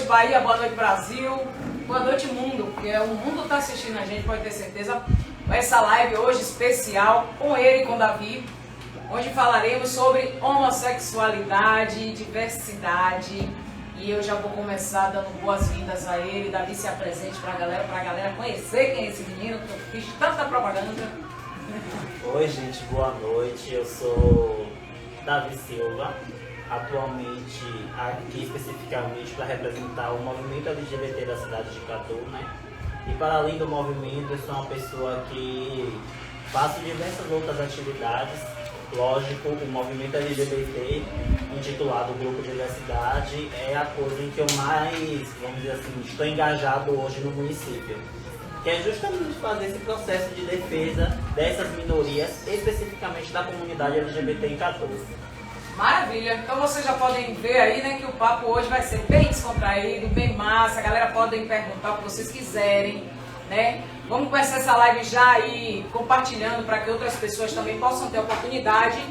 Bahia, boa noite Brasil, boa noite mundo, porque o mundo está assistindo a gente, pode ter certeza. Essa live hoje especial com ele e com Davi, onde falaremos sobre homossexualidade, diversidade. E eu já vou começar dando boas-vindas a ele. Davi, se apresente para a galera conhecer quem é esse menino, que eu fiz tanta propaganda. Oi gente, boa noite, eu sou Davi Silva, atualmente aqui especificamente para representar o movimento LGBT da cidade de Catu, né? E para além do movimento, eu sou uma pessoa que faço diversas outras atividades. Lógico, o movimento LGBT, intitulado Grupo Diversidade, é a coisa em que eu mais, vamos dizer assim, estou engajado hoje no município. Que é justamente fazer esse processo de defesa dessas minorias, especificamente da comunidade LGBT em Catu. Maravilha! Então vocês já podem ver aí, né, que o papo hoje vai ser bem descontraído, bem massa. A galera podem perguntar o que vocês quiserem, né? Vamos começar essa live já aí compartilhando para que outras pessoas também possam ter a oportunidade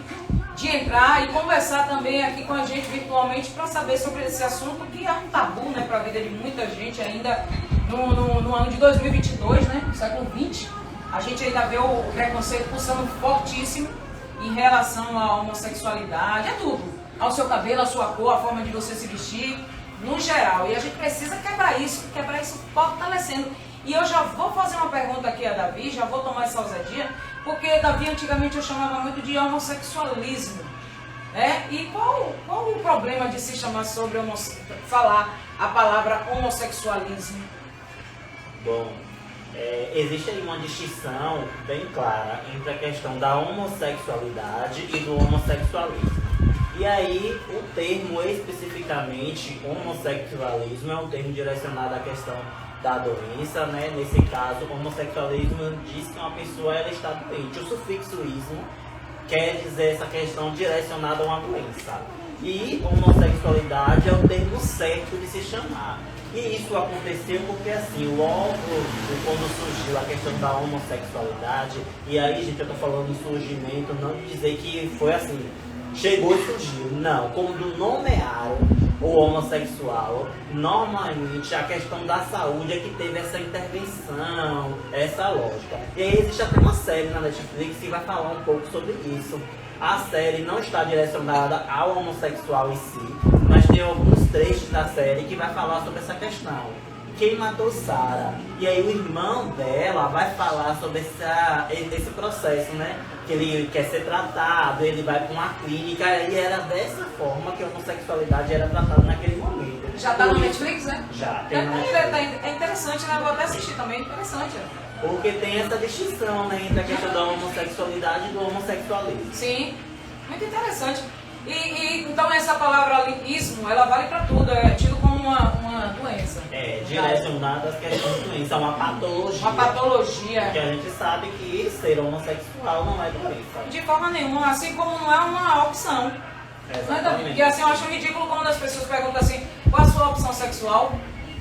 de entrar e conversar também aqui com a gente virtualmente para saber sobre esse assunto que é um tabu, né, para a vida de muita gente ainda no ano de 2022, né, século XX. A gente ainda vê o preconceito pulsando fortíssimo em relação à homossexualidade, é tudo. Ao seu cabelo, à sua cor, a forma de você se vestir, no geral. E a gente precisa quebrar isso fortalecendo. E eu já vou fazer uma pergunta aqui a Davi, já vou tomar essa ousadia, porque Davi antigamente eu chamava muito de homossexualismo, né? E qual o problema de se chamar falar a palavra homossexualismo? Bom, existe aí uma distinção bem clara entre a questão da homossexualidade e do homossexualismo. E aí, o termo especificamente homossexualismo é um termo direcionado à questão da doença, né? Nesse caso, homossexualismo diz que uma pessoa ela está doente. O sufixo ismo quer dizer essa questão direcionada a uma doença. E homossexualidade é o termo certo de se chamar. E isso aconteceu porque assim, logo quando surgiu a questão da homossexualidade, e aí gente, eu tô falando em surgimento, não de dizer que foi assim, chegou e surgiu. Não, quando nomearam o homossexual, normalmente a questão da saúde é que teve essa intervenção, essa lógica. E aí existe até uma série na Netflix que vai falar um pouco sobre isso. A série não está direcionada ao homossexual em si, mas tem alguns trechos da série que vai falar sobre essa questão. Quem matou Sarah? E aí o irmão dela vai falar sobre esse processo, né? Que ele quer ser tratado, ele vai para uma clínica, e era dessa forma que a homossexualidade era tratada naquele momento. Já tá no Netflix, né? Já, tem no Netflix. É interessante, né? Vou até assistir também, interessante. Porque tem essa distinção, né, entre a questão da homossexualidade e do homossexualismo. Sim, muito interessante. E então essa palavra ismo, ela vale para tudo, é tido como uma doença. É, direcionada às questões de doença, é uma patologia. Uma patologia. Porque a gente sabe que ser homossexual não é doença. De forma nenhuma, assim como não é uma opção. Exatamente. Porque assim, eu acho ridículo quando as pessoas perguntam assim, qual a sua opção sexual?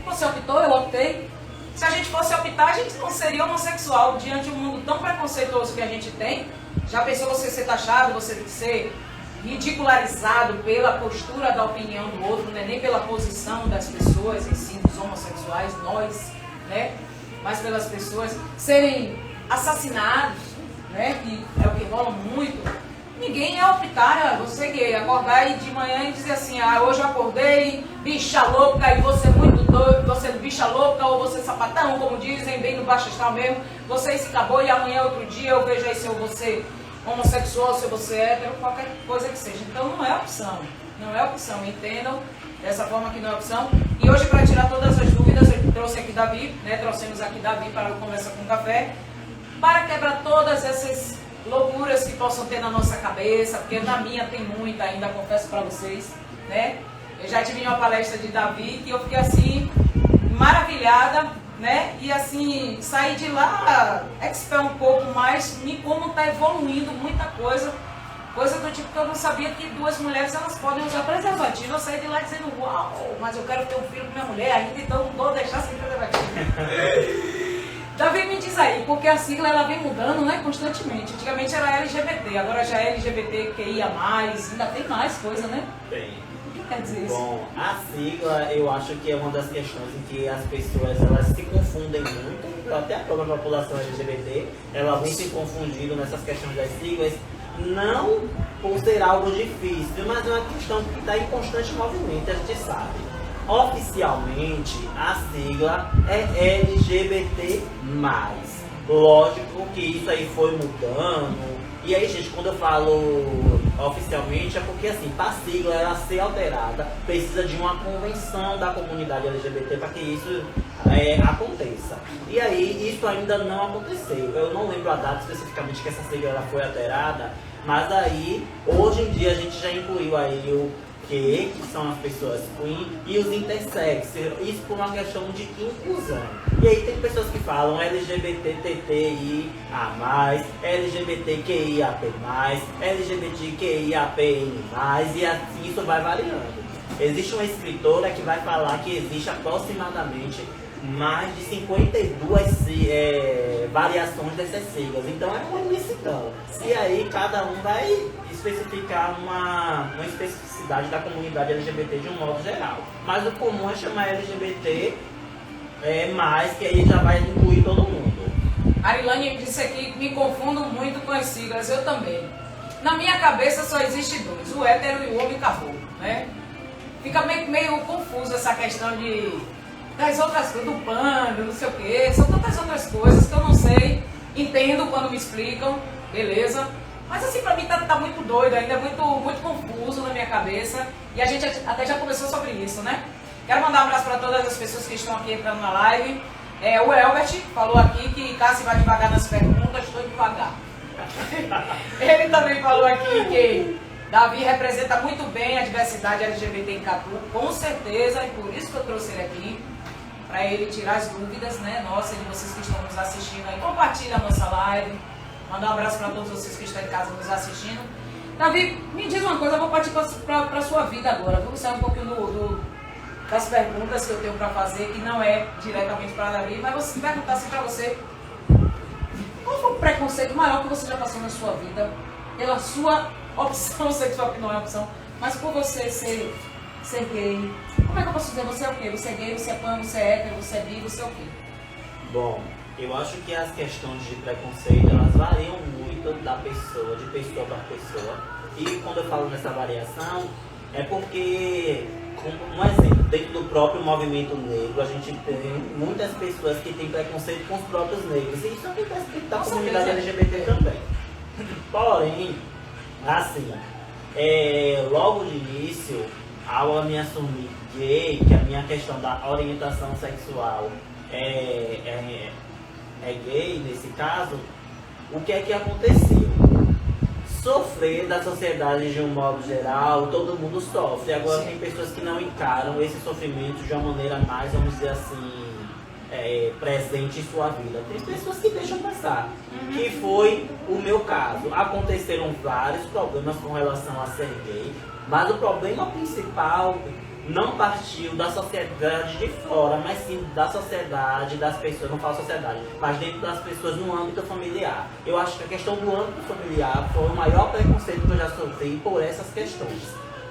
Você optou, eu optei. Se a gente fosse optar, a gente não seria homossexual. Diante de um mundo tão preconceituoso que a gente tem, já pensou você ser taxado, você ser ridicularizado pela postura da opinião do outro, né? Nem pela posição das pessoas em si, dos homossexuais, nós, né? Mas pelas pessoas serem assassinados, né? Que é o que rola muito. Ninguém é optar, você gay, acordar aí de manhã e dizer assim, hoje eu acordei, bicha louca, e você muito doido, você bicha louca, ou você sapatão, como dizem, bem no baixo astral mesmo, você se acabou e amanhã outro dia eu vejo aí se eu vou ser homossexual, se você é hétero, qualquer coisa que seja. Então não é opção, entendam dessa forma que não é opção. E hoje, para tirar todas as dúvidas, eu trouxe aqui Davi, né? Trouxemos aqui Davi para o Conversa com Café, para quebrar todas essas loucuras que possam ter na nossa cabeça, porque na minha tem muita ainda, confesso para vocês, né? Eu já tive uma palestra de Davi que eu fiquei assim, maravilhada, né? E assim, saí de lá, expert um pouco mais em como está evoluindo muita coisa do tipo que eu não sabia que duas mulheres elas podem usar preservativo. Eu saí de lá dizendo, uau, mas eu quero ter um filho com minha mulher ainda, então não vou deixar sem preservativo. Davi, me diz aí, porque a sigla ela vem mudando, né, constantemente. Antigamente era LGBT, agora já é LGBTQIA+, ainda tem mais coisa, né? Tem. quer dizer isso? Bom, a sigla eu acho que é uma das questões em que as pessoas elas se confundem muito, até a própria população LGBT, ela vem se confundindo nessas questões das siglas, não por ser algo difícil, mas é uma questão que está em constante movimento, a gente sabe. Oficialmente, a sigla é LGBT+. Lógico que isso aí foi mudando. E aí, gente, quando eu falo oficialmente, é porque, assim, para a sigla ela ser alterada, precisa de uma convenção da comunidade LGBT para que isso aconteça. E aí, isso ainda não aconteceu. Eu não lembro a data especificamente que essa sigla ela foi alterada, mas aí, hoje em dia, a gente já incluiu aí o que são as pessoas queen e os intersex, isso por uma questão de inclusão. E aí tem pessoas que falam LGBTTI a mais, LGBTQIAP+, LGBTQIAPN+, e assim isso vai variando. Existe uma escritora que vai falar que existe aproximadamente mais de 52 variações dessas siglas, então é uma imensidão. E aí cada um vai especificar uma especificidade da comunidade LGBT de um modo geral. Mas o comum é chamar LGBT mais, que aí já vai incluir todo mundo. Arilane disse aqui, me confundo muito com as siglas, eu também. Na minha cabeça só existe dois, o hétero e o homem acabou, né? Fica meio confuso essa questão das outras coisas, do pano, não sei o quê, são tantas outras coisas que eu não sei, entendo quando me explicam, beleza? Mas assim, pra mim tá muito doido ainda, é muito confuso na minha cabeça, e a gente até já conversou sobre isso, né? Quero mandar um abraço para todas as pessoas que estão aqui entrando na live. O Elbert falou aqui que Cassi vai devagar nas perguntas, estou devagar. Ele também falou aqui que Davi representa muito bem a diversidade LGBT em Catu, com certeza, e por isso que eu trouxe ele aqui, para ele tirar as dúvidas, né, nossa, de vocês que estão nos assistindo aí. Compartilha a nossa live, mandar um abraço para todos vocês que estão em casa nos assistindo. Davi, me diz uma coisa, eu vou partir para a sua vida agora, vamos sair um pouquinho das perguntas que eu tenho para fazer, que não é diretamente para Davi, mas vou perguntar assim para você, qual foi o preconceito maior que você já passou na sua vida, pela sua opção sexual, que não é opção, mas por você ser gay? Como é que eu posso dizer? Você é o quê? Você é gay, você é pan, você é hétero, você é bi, você é o quê? Bom, eu acho que as questões de preconceito, elas variam muito da pessoa, de pessoa para pessoa. E quando eu falo nessa variação, é porque, como um exemplo, dentro do próprio movimento negro, a gente tem muitas pessoas que têm preconceito com os próprios negros. E isso acontece dentro da comunidade LGBT também. Porém, assim, logo de início, ao me assumir gay, que a minha questão da orientação sexual é gay nesse caso, o que é que aconteceu? Sofrer da sociedade de um modo geral, todo mundo sofre. Agora tem pessoas que não encaram esse sofrimento de uma maneira mais, vamos dizer assim, presente em sua vida. Tem pessoas que deixam passar, que foi o meu caso. Aconteceram vários problemas com relação a ser gay, mas o problema principal não partiu da sociedade de fora, mas sim da sociedade, das pessoas, não falo sociedade, mas dentro das pessoas no âmbito familiar. Eu acho que a questão do âmbito familiar foi o maior preconceito que eu já sofri por essas questões.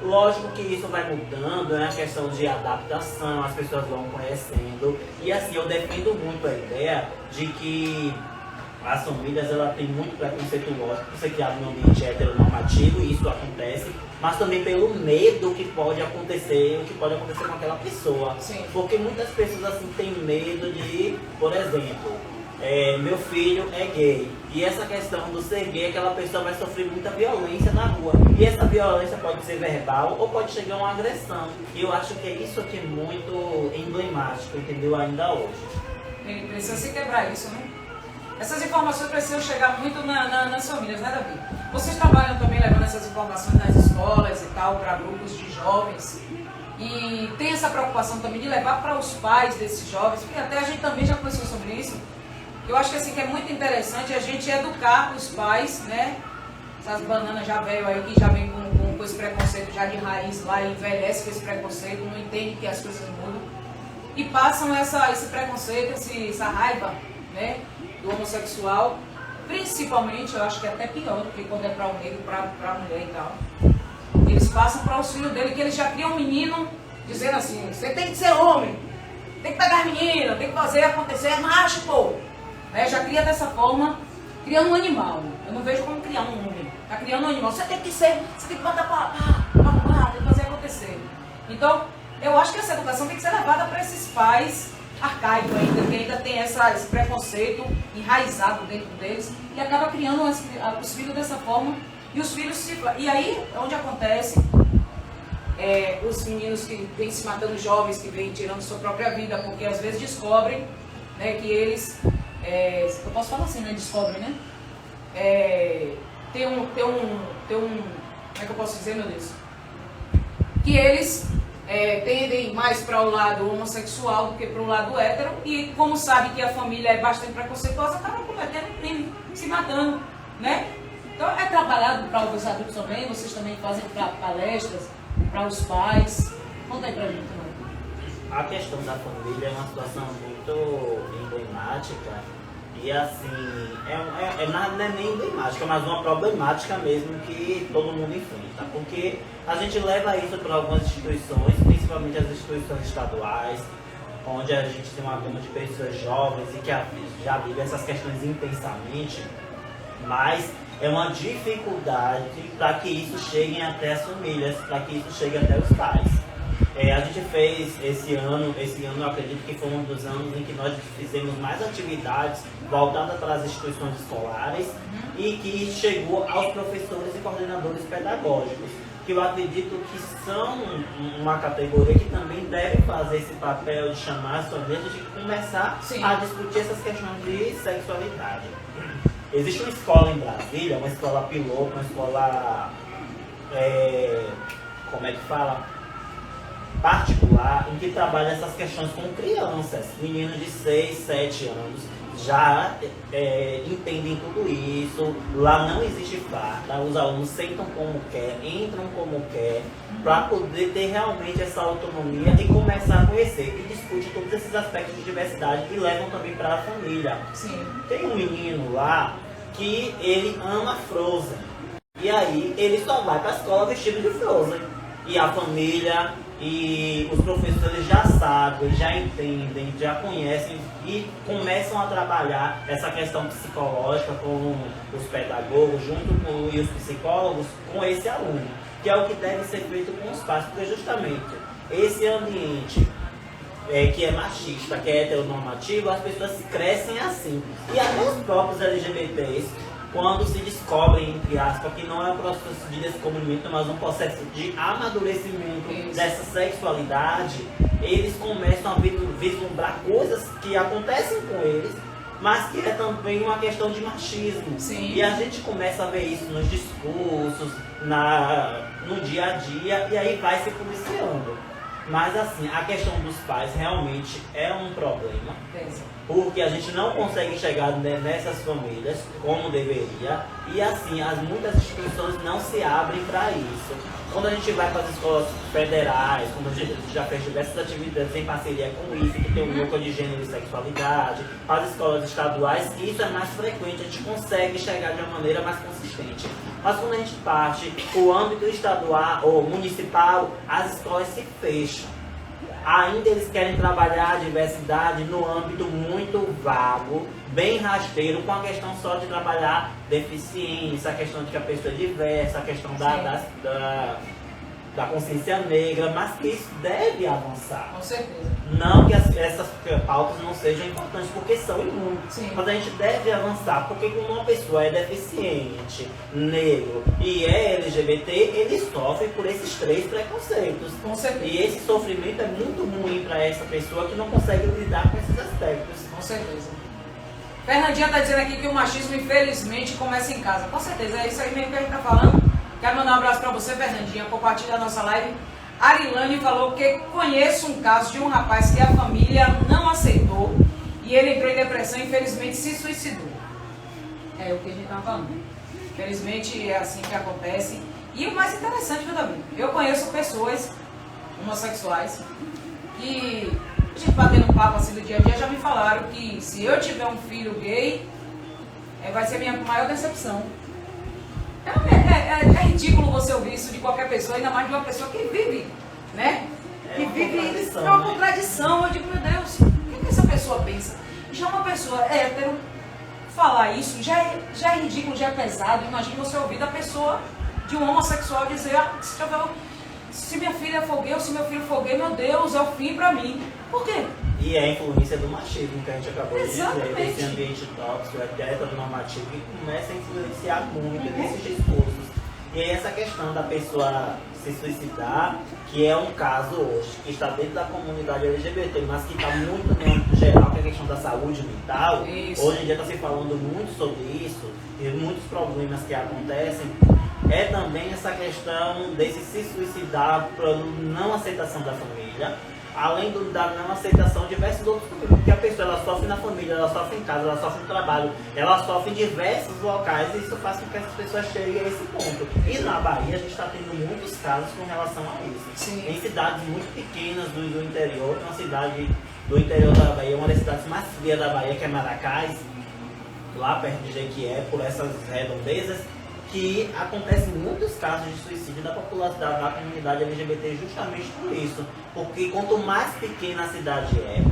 Lógico que isso vai mudando, é uma questão de adaptação, as pessoas vão conhecendo, e assim, eu defendo muito a ideia de que as famílias ela tem muito preconceito, lógico, por ser criado num ambiente heteronormativo, e isso acontece, mas também pelo medo que pode acontecer, o que pode acontecer com aquela pessoa. Sim. Porque muitas pessoas assim têm medo de, por exemplo, meu filho é gay, e essa questão do ser gay, aquela pessoa vai sofrer muita violência na rua, e essa violência pode ser verbal ou pode chegar a uma agressão. E eu acho que é isso que é muito emblemático, entendeu, ainda hoje. Ele precisa se quebrar isso, né? Essas informações precisam chegar muito nas famílias, né, Davi? Vocês trabalham também levando essas informações nas escolas e tal, para grupos de jovens. E tem essa preocupação também de levar para os pais desses jovens, porque até a gente também já conversou sobre isso. Eu acho que assim, que é muito interessante a gente educar os pais, né? Essas bananas já veio aí, que já vem com esse preconceito já de raiz lá, e envelhece com esse preconceito, não entende que as coisas mudam. E passam esse preconceito, essa raiva, né? Do homossexual, principalmente, eu acho que é até pior do que quando é para o negro, para a mulher e tal. Eles passam para os filhos dele, que eles já criam um menino dizendo assim, você tem que ser homem, tem que pegar menina, tem que fazer acontecer, é macho, pô. Né? Já cria dessa forma, criando um animal. Eu não vejo como criar um homem. Está criando um animal. Você tem que ser, você tem que botar para tem que fazer acontecer. Então, eu acho que essa educação tem que ser levada para esses pais arcaicos ainda, que ainda tem esse preconceito enraizado dentro deles e acaba criando os filhos dessa forma. E os filhos se... E aí é onde acontece os meninos que vêm se matando, jovens que vêm tirando sua própria vida, porque às vezes descobrem, né, que eles... eu posso falar assim, né? Descobrem, né? Tem um... Como é que eu posso dizer, meu Deus? Que eles tendem mais para o lado homossexual do que para o lado hétero, e como sabe que a família é bastante preconceituosa, acabam cometendo crime, se matando, né? Então é trabalhado para os adultos também, vocês também fazem palestras para os pais. Conta aí pra gente também. A questão da família é uma situação muito emblemática e assim, não é nem emblemática, mas uma problemática mesmo que todo mundo enfrenta, porque a gente leva isso para algumas instituições, principalmente as instituições estaduais, onde a gente tem uma gama de pessoas jovens e que já vivem essas questões intensamente, mas é uma dificuldade para que isso chegue até as famílias, para que isso chegue até os pais. A gente fez esse ano eu acredito que foi um dos anos em que nós fizemos mais atividades voltadas para as instituições escolares e que chegou aos professores e coordenadores pedagógicos, que eu acredito que são uma categoria que também deve fazer esse papel de chamar as famílias, de começar a discutir essas questões de sexualidade. Existe uma escola em Brasília, uma escola piloto, uma escola, como é que fala? Particular, em que trabalha essas questões com crianças, meninos de 6, 7 anos, já entendem tudo isso. Lá não existe farda, os alunos sentam como quer, entram como quer, para poder ter realmente essa autonomia e começar a conhecer, e discute todos esses aspectos de diversidade e levam também para a família. Sim. Tem um menino lá que ele ama Frozen, e aí ele só vai para a escola vestido de Frozen, e a família e os professores já sabem, já entendem, já conhecem e começam a trabalhar essa questão psicológica com os pedagogos, junto com os psicólogos, com esse aluno, que é o que deve ser feito com os pais, porque justamente esse ambiente que é machista, que é heteronormativo, as pessoas crescem assim. E até os próprios LGBTs, quando se descobrem, entre aspas, que não é um processo de descobrimento, mas um processo de amadurecimento dessa sexualidade, eles começam a vislumbrar coisas que acontecem com eles, mas que é também uma questão de machismo. Sim. E a gente começa a ver isso nos discursos, no dia a dia, e aí vai se policiando. Mas assim, a questão dos pais realmente é um problema, porque a gente não consegue chegar nessas famílias como deveria, e assim, muitas instituições não se abrem para isso. Quando a gente vai para as escolas federais, quando a gente já fez diversas atividades em parceria com isso, que tem o núcleo de gênero e sexualidade, para as escolas estaduais, isso é mais frequente, a gente consegue chegar de uma maneira mais consistente. Mas quando a gente parte o âmbito estadual ou municipal, as escolas se fecham. Ainda eles querem trabalhar a diversidade no âmbito muito vago, bem rasteiro, com a questão só de trabalhar deficiência, a questão de que a pessoa é diversa, a questão da consciência negra, mas que isso deve avançar. Com certeza. Não que essas pautas não sejam importantes, porque são inúteis. Mas a gente deve avançar, porque quando uma pessoa é deficiente, negro e é LGBT, ele sofre por esses 3 preconceitos. Com certeza. E esse sofrimento é muito ruim para essa pessoa que não consegue lidar com esses aspectos. Com certeza. Fernandinha está dizendo aqui que o machismo, infelizmente, começa em casa. Com certeza, é isso aí mesmo que a gente está falando. Quero mandar um abraço para você, Fernandinha, compartilha a nossa live. Arilane falou que conheço um caso de um rapaz que a família não aceitou e ele entrou em depressão e infelizmente se suicidou. É o que a gente estava falando. Infelizmente é assim que acontece. E o mais interessante, viu, Davi? Eu conheço pessoas homossexuais que, a gente batendo papo assim do dia a dia, já me falaram que se eu tiver um filho gay, vai ser a minha maior decepção. É é ridículo você ouvir isso de qualquer pessoa, ainda mais de uma pessoa que vive, né? Que vive, é uma contradição. Eu digo, meu Deus, o que essa pessoa pensa? Já uma pessoa hétero falar isso já é ridículo, já é pesado. Imagina você ouvir da pessoa, de um homossexual, dizer, se minha filha for gay ou se meu filho for gay, meu Deus, é o fim pra mim. Por quê? E é a influência do machismo que a gente acabou de dizer, Exatamente. desse ambiente tóxico, heteronormativo, que começa a influenciar muito nesses discursos. E aí essa questão da pessoa se suicidar, que é um caso hoje, que está dentro da comunidade LGBT, mas que está muito no âmbito geral, que é a questão da saúde mental. Isso. Hoje em dia está se falando muito sobre isso, e muitos problemas que acontecem. É também essa questão desse se suicidar por não aceitação da família, além da não aceitação de diversos outros problemas, porque a pessoa ela sofre na família, ela sofre em casa, ela sofre no trabalho, ela sofre em diversos locais e isso faz com que essas pessoas cheguem a esse ponto. E na Bahia a gente está tendo muitos casos com relação a isso. Sim. Em cidades muito pequenas do interior, tem uma cidade do interior da Bahia, uma das cidades mais frias da Bahia, que é Maracás, lá perto de Jequié, por essas redondezas, que acontecem muitos casos de suicídio da população da comunidade LGBT justamente por isso. Porque quanto mais pequena a cidade é,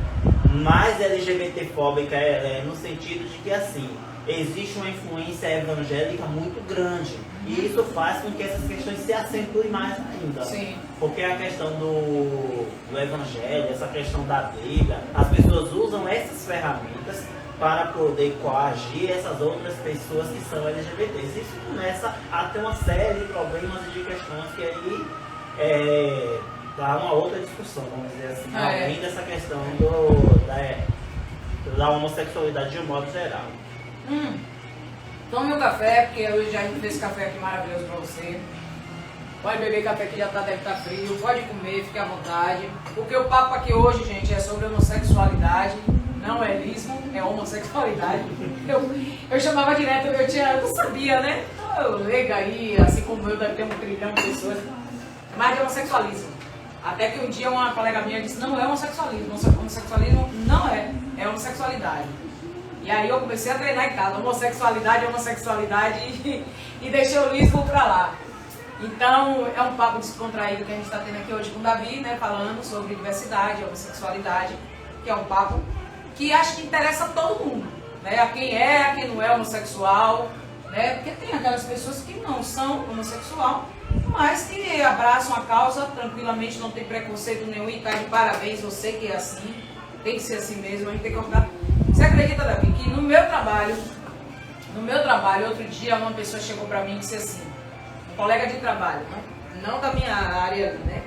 mais LGBT-fóbica ela é, no sentido de que assim, existe uma influência evangélica muito grande. E isso faz com que essas questões se acentuem mais ainda. Sim. Porque a questão do evangelho, essa questão da Bíblia, as pessoas usam essas ferramentas para poder coagir essas outras pessoas que são LGBTs. Isso começa a ter uma série de problemas e de questões que aí dá uma outra discussão, vamos dizer assim, além dessa questão da homossexualidade de um modo geral. Tome um café, porque hoje já fez esse café aqui maravilhoso para você. Pode beber café que já deve estar frio, pode comer, fique à vontade. Porque o papo aqui hoje, gente, é sobre homossexualidade. Não é lismo, é homossexualidade. Eu chamava direto, eu não sabia, né? Eu leiga aí, assim como eu, deve ter 1 trilhão de pessoas. Mas de homossexualismo. Até que um dia uma colega minha disse, não é homossexualismo. Homossexualismo não é homossexualidade. E aí eu comecei a treinar em casa, homossexualidade e deixei o lismo pra lá. Então é um papo descontraído que a gente está tendo aqui hoje com o Davi, né? Falando sobre diversidade, homossexualidade, que é um papo que acho que interessa a todo mundo, né? A quem não é homossexual, né? Porque tem aquelas pessoas que não são homossexual, mas que abraçam a causa tranquilamente, não tem preconceito nenhum e tá de parabéns, você que é assim, tem que ser assim mesmo, a gente tem que cortar. Você acredita, Davi, que no meu trabalho, outro dia uma pessoa chegou pra mim e disse assim, um colega de trabalho, não da minha área, né?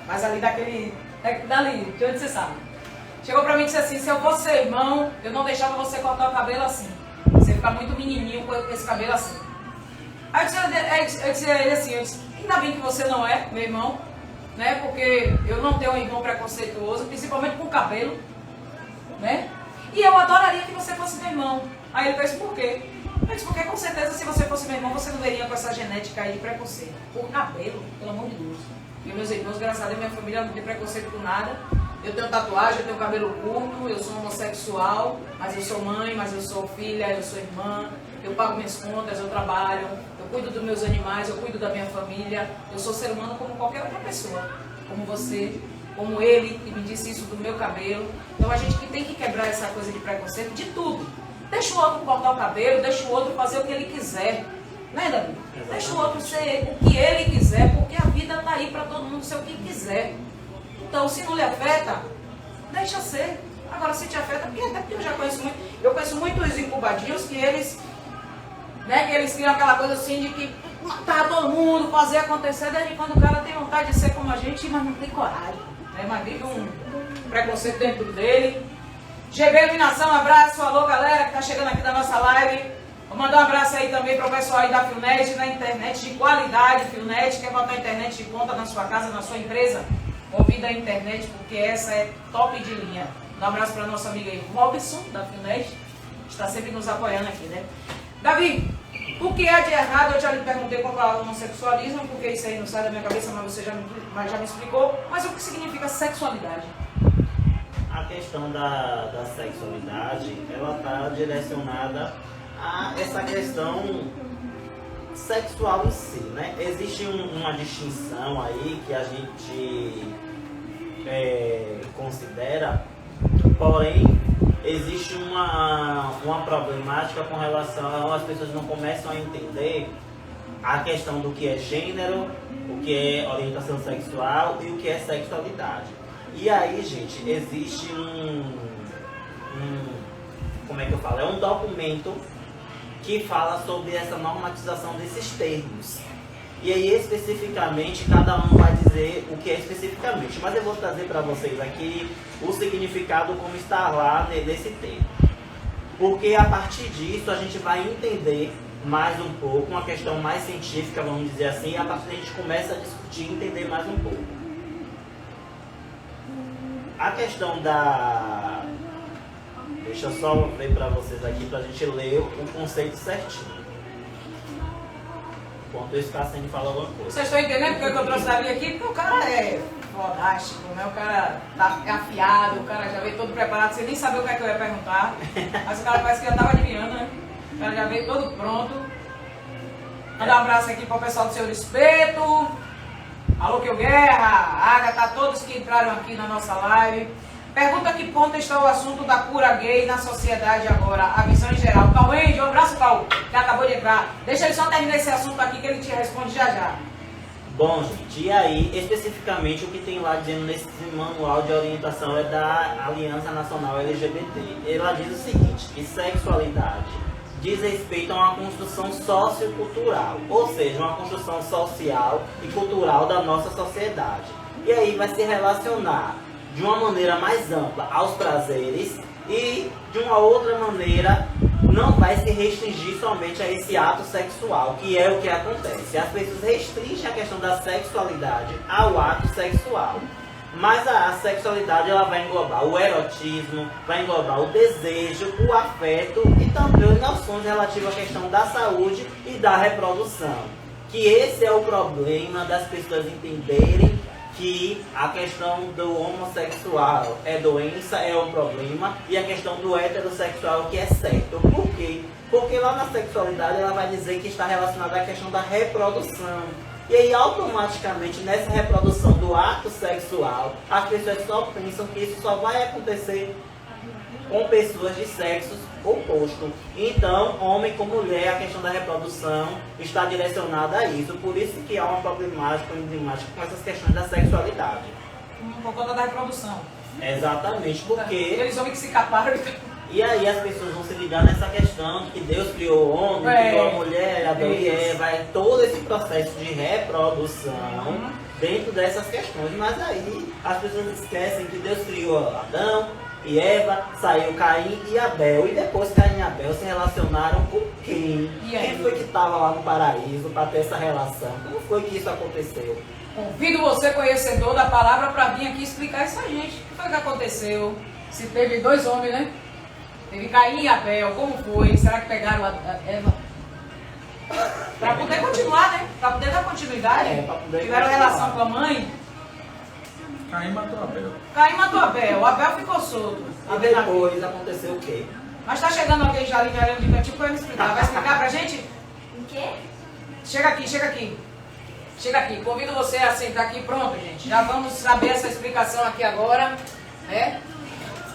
Mas ali dali, de onde você sabe. Chegou pra mim e disse assim, se eu fosse seu irmão, eu não deixava você cortar o cabelo assim. Você fica muito menininho com esse cabelo assim. Aí eu disse a ele assim, ainda bem que você não é meu irmão, né? Porque eu não tenho um irmão preconceituoso, principalmente com cabelo, né? E eu adoraria que você fosse meu irmão. Aí ele fez, por quê? Eu disse, porque com certeza se você fosse meu irmão, você não veria com essa genética aí de preconceito. Por cabelo, pelo amor de Deus. E meus irmãos, graças a Deus, minha família não tem preconceito com nada. Eu tenho tatuagem, eu tenho cabelo curto, eu sou homossexual, mas eu sou mãe, mas eu sou filha, eu sou irmã, eu pago minhas contas, eu trabalho, eu cuido dos meus animais, eu cuido da minha família, eu sou ser humano como qualquer outra pessoa, como você, como ele, que me disse isso do meu cabelo. Então a gente que tem que quebrar essa coisa de preconceito de tudo. Deixa o outro cortar o cabelo, deixa o outro fazer o que ele quiser, né, Davi? Deixa o outro ser o que ele quiser, porque a vida tá aí para todo mundo ser o que quiser. Então, se não lhe afeta, deixa ser. Agora, se te afeta, até porque eu já conheço muitos incubadinhos que eles criam aquela coisa assim de que matar todo mundo, fazer acontecer, desde quando o cara tem vontade de ser como a gente, mas não tem coragem, né? Mas vive um preconceito dentro dele. GB Iluminação, abraço, alô galera que tá chegando aqui da nossa live. Vou mandar um abraço aí também para o pessoal aí da Filnet, na internet de qualidade. Filnet, quer botar a internet de ponta na sua casa, na sua empresa? Convida a internet, porque essa é top de linha. Dá um abraço para nossa amiga aí, Robson, da Filnet, está sempre nos apoiando aqui, né? Davi, o que é de errado? Eu já lhe perguntei qual é o homossexualismo, porque isso aí não sai da minha cabeça, mas você já me explicou. Mas o que significa sexualidade? A questão da sexualidade, ela está direcionada a essa questão sexual em si, né? Existe uma distinção aí que a gente considera, porém existe uma problemática com relação às pessoas não começam a entender a questão do que é gênero, o que é orientação sexual e o que é sexualidade. E aí, gente, existe como é que eu falo? É um documento que fala sobre essa normatização desses termos. E aí, especificamente, cada um vai dizer o que é especificamente. Mas eu vou trazer para vocês aqui o significado como está lá nesse termo. Porque a partir disso a gente vai entender mais um pouco, uma questão mais científica, vamos dizer assim, e a partir daí a gente começa a discutir e entender mais um pouco. A questão da... Deixa eu só ver para vocês aqui, para a gente ler o conceito certinho. Enquanto isso, Cassine fala alguma coisa. Vocês estão entendendo porque eu trouxe Davi aqui? Porque o cara é fodástico, né? O cara tá afiado, o cara já veio todo preparado, sem nem saber o que é que eu ia perguntar. Mas o cara parece que já estava adivinhando, né? O cara já veio todo pronto. Manda um abraço aqui para o pessoal do Seu Espeto. Alô, que Guerra, Agatha, todos que entraram aqui na nossa live. Pergunta que ponto está o assunto da cura gay na sociedade agora, a visão em geral. Cauê, um abraço, Paulo, que acabou de entrar. Deixa ele só terminar esse assunto aqui que ele te responde já já. Bom, gente, e aí, especificamente, o que tem lá dizendo nesse manual de orientação é da Aliança Nacional LGBT. Ela diz o seguinte, que sexualidade diz respeito a uma construção sociocultural, ou seja, uma construção social e cultural da nossa sociedade. E aí vai se relacionar de uma maneira mais ampla aos prazeres e de uma outra maneira não vai se restringir somente a esse ato sexual, que é o que acontece. As pessoas restringem a questão da sexualidade ao ato sexual. Mas a sexualidade ela vai englobar o erotismo, vai englobar o desejo, o afeto e também noções relativas à questão da saúde e da reprodução. Que esse é o problema das pessoas entenderem que a questão do homossexual é doença, é um problema, e a questão do heterossexual que é certo. Por quê? Porque lá na sexualidade ela vai dizer que está relacionada à questão da reprodução. E aí automaticamente nessa reprodução do ato sexual, as pessoas só pensam que isso só vai acontecer com pessoas de sexos oposto. Então, homem com mulher, a questão da reprodução está direcionada a isso. Por isso que há uma problemática com essas questões da sexualidade. Por conta da reprodução. Exatamente, porque... Eles homens que se caparam. E aí as pessoas vão se ligar nessa questão de que Deus criou o homem, criou a mulher, Adão e Eva, todo esse processo de reprodução dentro dessas questões. Mas aí as pessoas esquecem que Deus criou Adão e Eva, saiu Caim e Abel. E depois Caim e Abel se relacionaram com quem? Quem foi que estava lá no paraíso para ter essa relação? Como foi que isso aconteceu? Convido você, conhecedor da palavra, para vir aqui explicar isso a gente. O que foi que aconteceu? Se teve dois homens, né? Teve Caim e Abel, como foi? Será que pegaram a Eva? Para poder continuar, né? Para poder dar continuidade. Tiveram relação com a mãe. Caim matou Abel. Caim matou Abel, Abel ficou solto. E depois aconteceu o quê? Mas tá chegando alguém já ali querendo de cantinho para me explicar. Vai explicar pra gente? O quê? Chega aqui, chega aqui. Chega aqui. Convido você a sentar aqui. Pronto, gente. Já vamos saber essa explicação aqui agora. Né?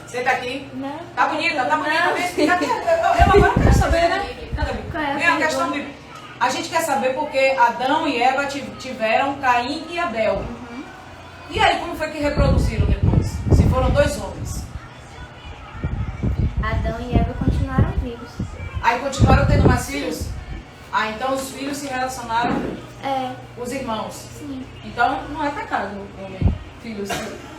Senta aqui. Não. Tá bonita, tá bonita. Vem explicar aqui. Eu agora quero saber, né? Qual é a Vem a questão de... A gente quer saber porque Adão e Eva tiveram Caim e Abel. E aí, como foi que reproduziram depois? Se foram dois homens. Adão e Eva continuaram vivos. Aí continuaram tendo mais filhos? Ah, então os filhos se relacionaram É, com os irmãos. sim. Então não é pecado, homem. Filhos,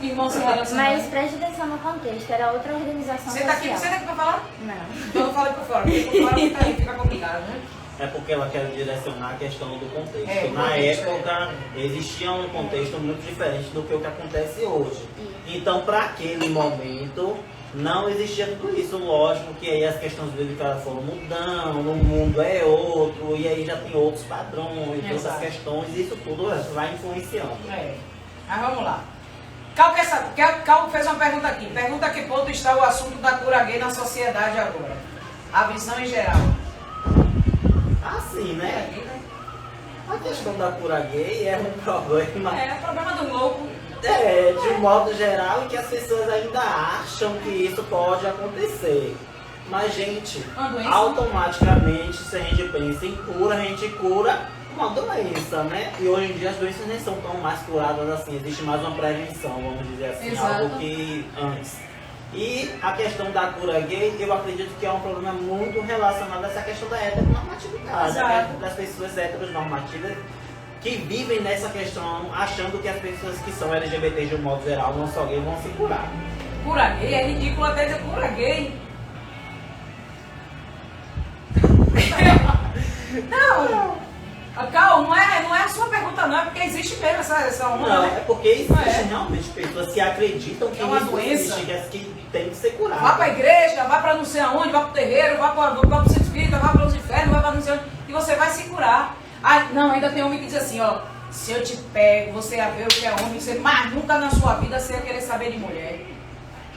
irmãos se relacionaram. Mas preste atenção no contexto, era outra organização Senta aqui, social. senta aqui pra falar? Não. Então eu falei por fora, porque por fora fica aí, fica complicado, né? É porque ela quer direcionar a questão do contexto. É, o Na contexto, época, existia um contexto muito diferente do que o que acontece hoje. Então, para aquele momento, não existia tudo isso. Lógico que aí as questões bíblicas foram mudando, o mundo é outro, e aí já tem outros padrões, outras Exato. questões, e isso tudo vai influenciando. É. Mas vamos lá. Cal fez uma pergunta aqui. Pergunta a que ponto está o assunto da cura gay na sociedade agora. A visão em geral. Assim, né? questão da cura gay é um problema. É o problema do louco. De um modo geral, que as pessoas ainda acham que isso pode acontecer. Mas, gente, Uma doença. automaticamente, se a gente pensa em cura, a gente cura uma doença, né? E hoje em dia as doenças nem são tão mais curadas assim, existe mais uma prevenção, vamos dizer assim, Exato. algo que antes. E a questão da cura gay, eu acredito que é um problema muito relacionado a essa questão da heteronormatividade, Exato. né? Das pessoas heteronormativas que vivem nessa questão, achando que as pessoas que são LGBT de um modo geral, não só gay, vão se curar. Cura gay é ridículo até dizer cura gay. Não! Calma, não é a sua pergunta não, é porque existe mesmo essa onda, Não, né? é porque existem É. realmente pessoas que acreditam que É uma isso doença. existe, que tem que ser curado. Vá pra igreja, vá pra não sei aonde, vá pro terreiro, vá pro centro espírita, vá para os infernos, vá pra não sei onde, e você vai se curar. Ah, não, ainda tem homem que diz assim, ó, se eu te pego, você ia ver o que é homem, você mais nunca na sua vida você ia querer saber de mulher.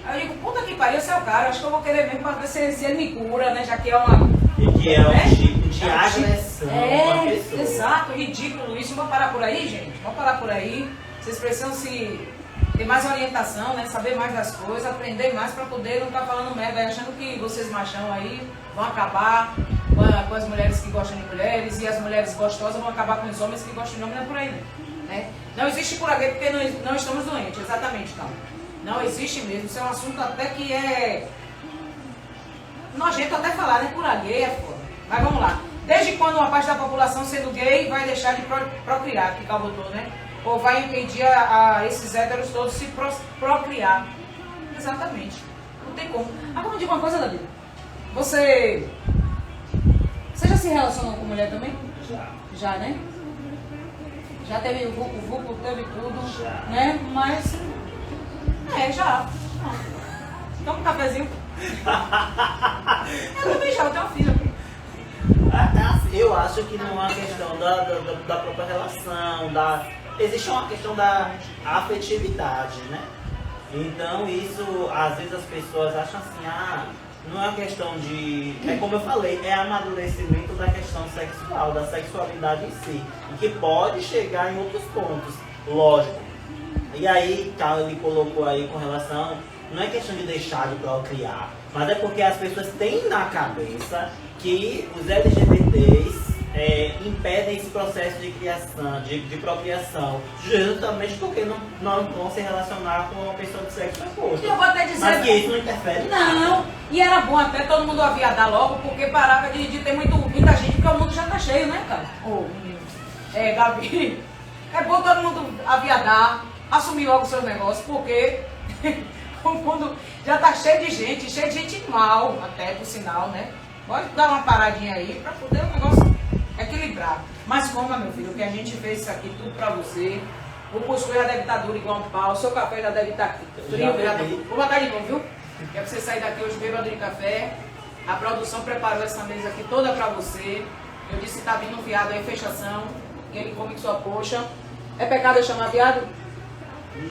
Aí eu digo, puta que pariu, esse é o cara, acho que eu vou querer mesmo pra ver se ele me cura, né, já que é uma... E que é um né? tipo de É um tipo- agressão com a pessoa. Exato, ridículo isso. Vamos parar por aí, gente? Vamos parar por aí. Vocês precisam ter mais orientação, né? Saber mais das coisas, aprender mais para poder não estar falando merda, achando que vocês machão aí vão acabar com as mulheres que gostam de mulheres e as mulheres gostosas vão acabar com os homens que gostam de homens, não é por aí, né? Não existe cura gay porque não estamos doentes, exatamente, então. Não existe mesmo. Isso é um assunto até que é nojento até falar, né? Cura gay é foda. Mas vamos lá. Desde quando uma parte da população sendo gay vai deixar de procriar, que botou, né? Ou vai impedir a esses héteros todos se procriar? Exatamente. Não tem como. Agora me diga uma coisa, Davi. Você já se relacionou com mulher também? Já. Já, né? Já teve o vulco, teve tudo, Já. né? Mas... já. Toma um cafezinho. Eu também já, eu tenho uma filha. Eu acho que não é uma questão da própria relação, existe uma questão da afetividade, né? Então isso, às vezes as pessoas acham assim, não é uma questão de... É como eu falei, é amadurecimento da questão sexual, da sexualidade em si. E que pode chegar em outros pontos, lógico. E aí, ele colocou aí com relação... Não é questão de deixar de procriar, mas é porque as pessoas têm na cabeça que os LGBTs impedem esse processo de criação, de procriação, justamente porque não vão se relacionar com uma pessoa de sexo oposto. Eu vou até dizer... Mas que isso não interfere. Não, e era bom até todo mundo aviadar logo, porque parava de ter muita gente, porque o mundo já tá cheio, né, cara? Ô, menino. Gabi, é bom todo mundo aviadar, assumir logo o seu negócio, porque o mundo já tá cheio de gente mal, até por sinal, né? Pode dar uma paradinha aí pra poder o negócio equilibrar. Mas coma, meu filho, que a gente fez isso aqui tudo pra você. O cuscuz já deve estar duro igual um pau, o seu café já deve estar frio. Vou botar de novo, viu? Que é pra você sair daqui hoje bêbado de café. A produção preparou essa mesa aqui toda pra você. Eu disse que tá vindo um viado aí, fechação. E ele come com sua coxa. É pecado eu chamar viado?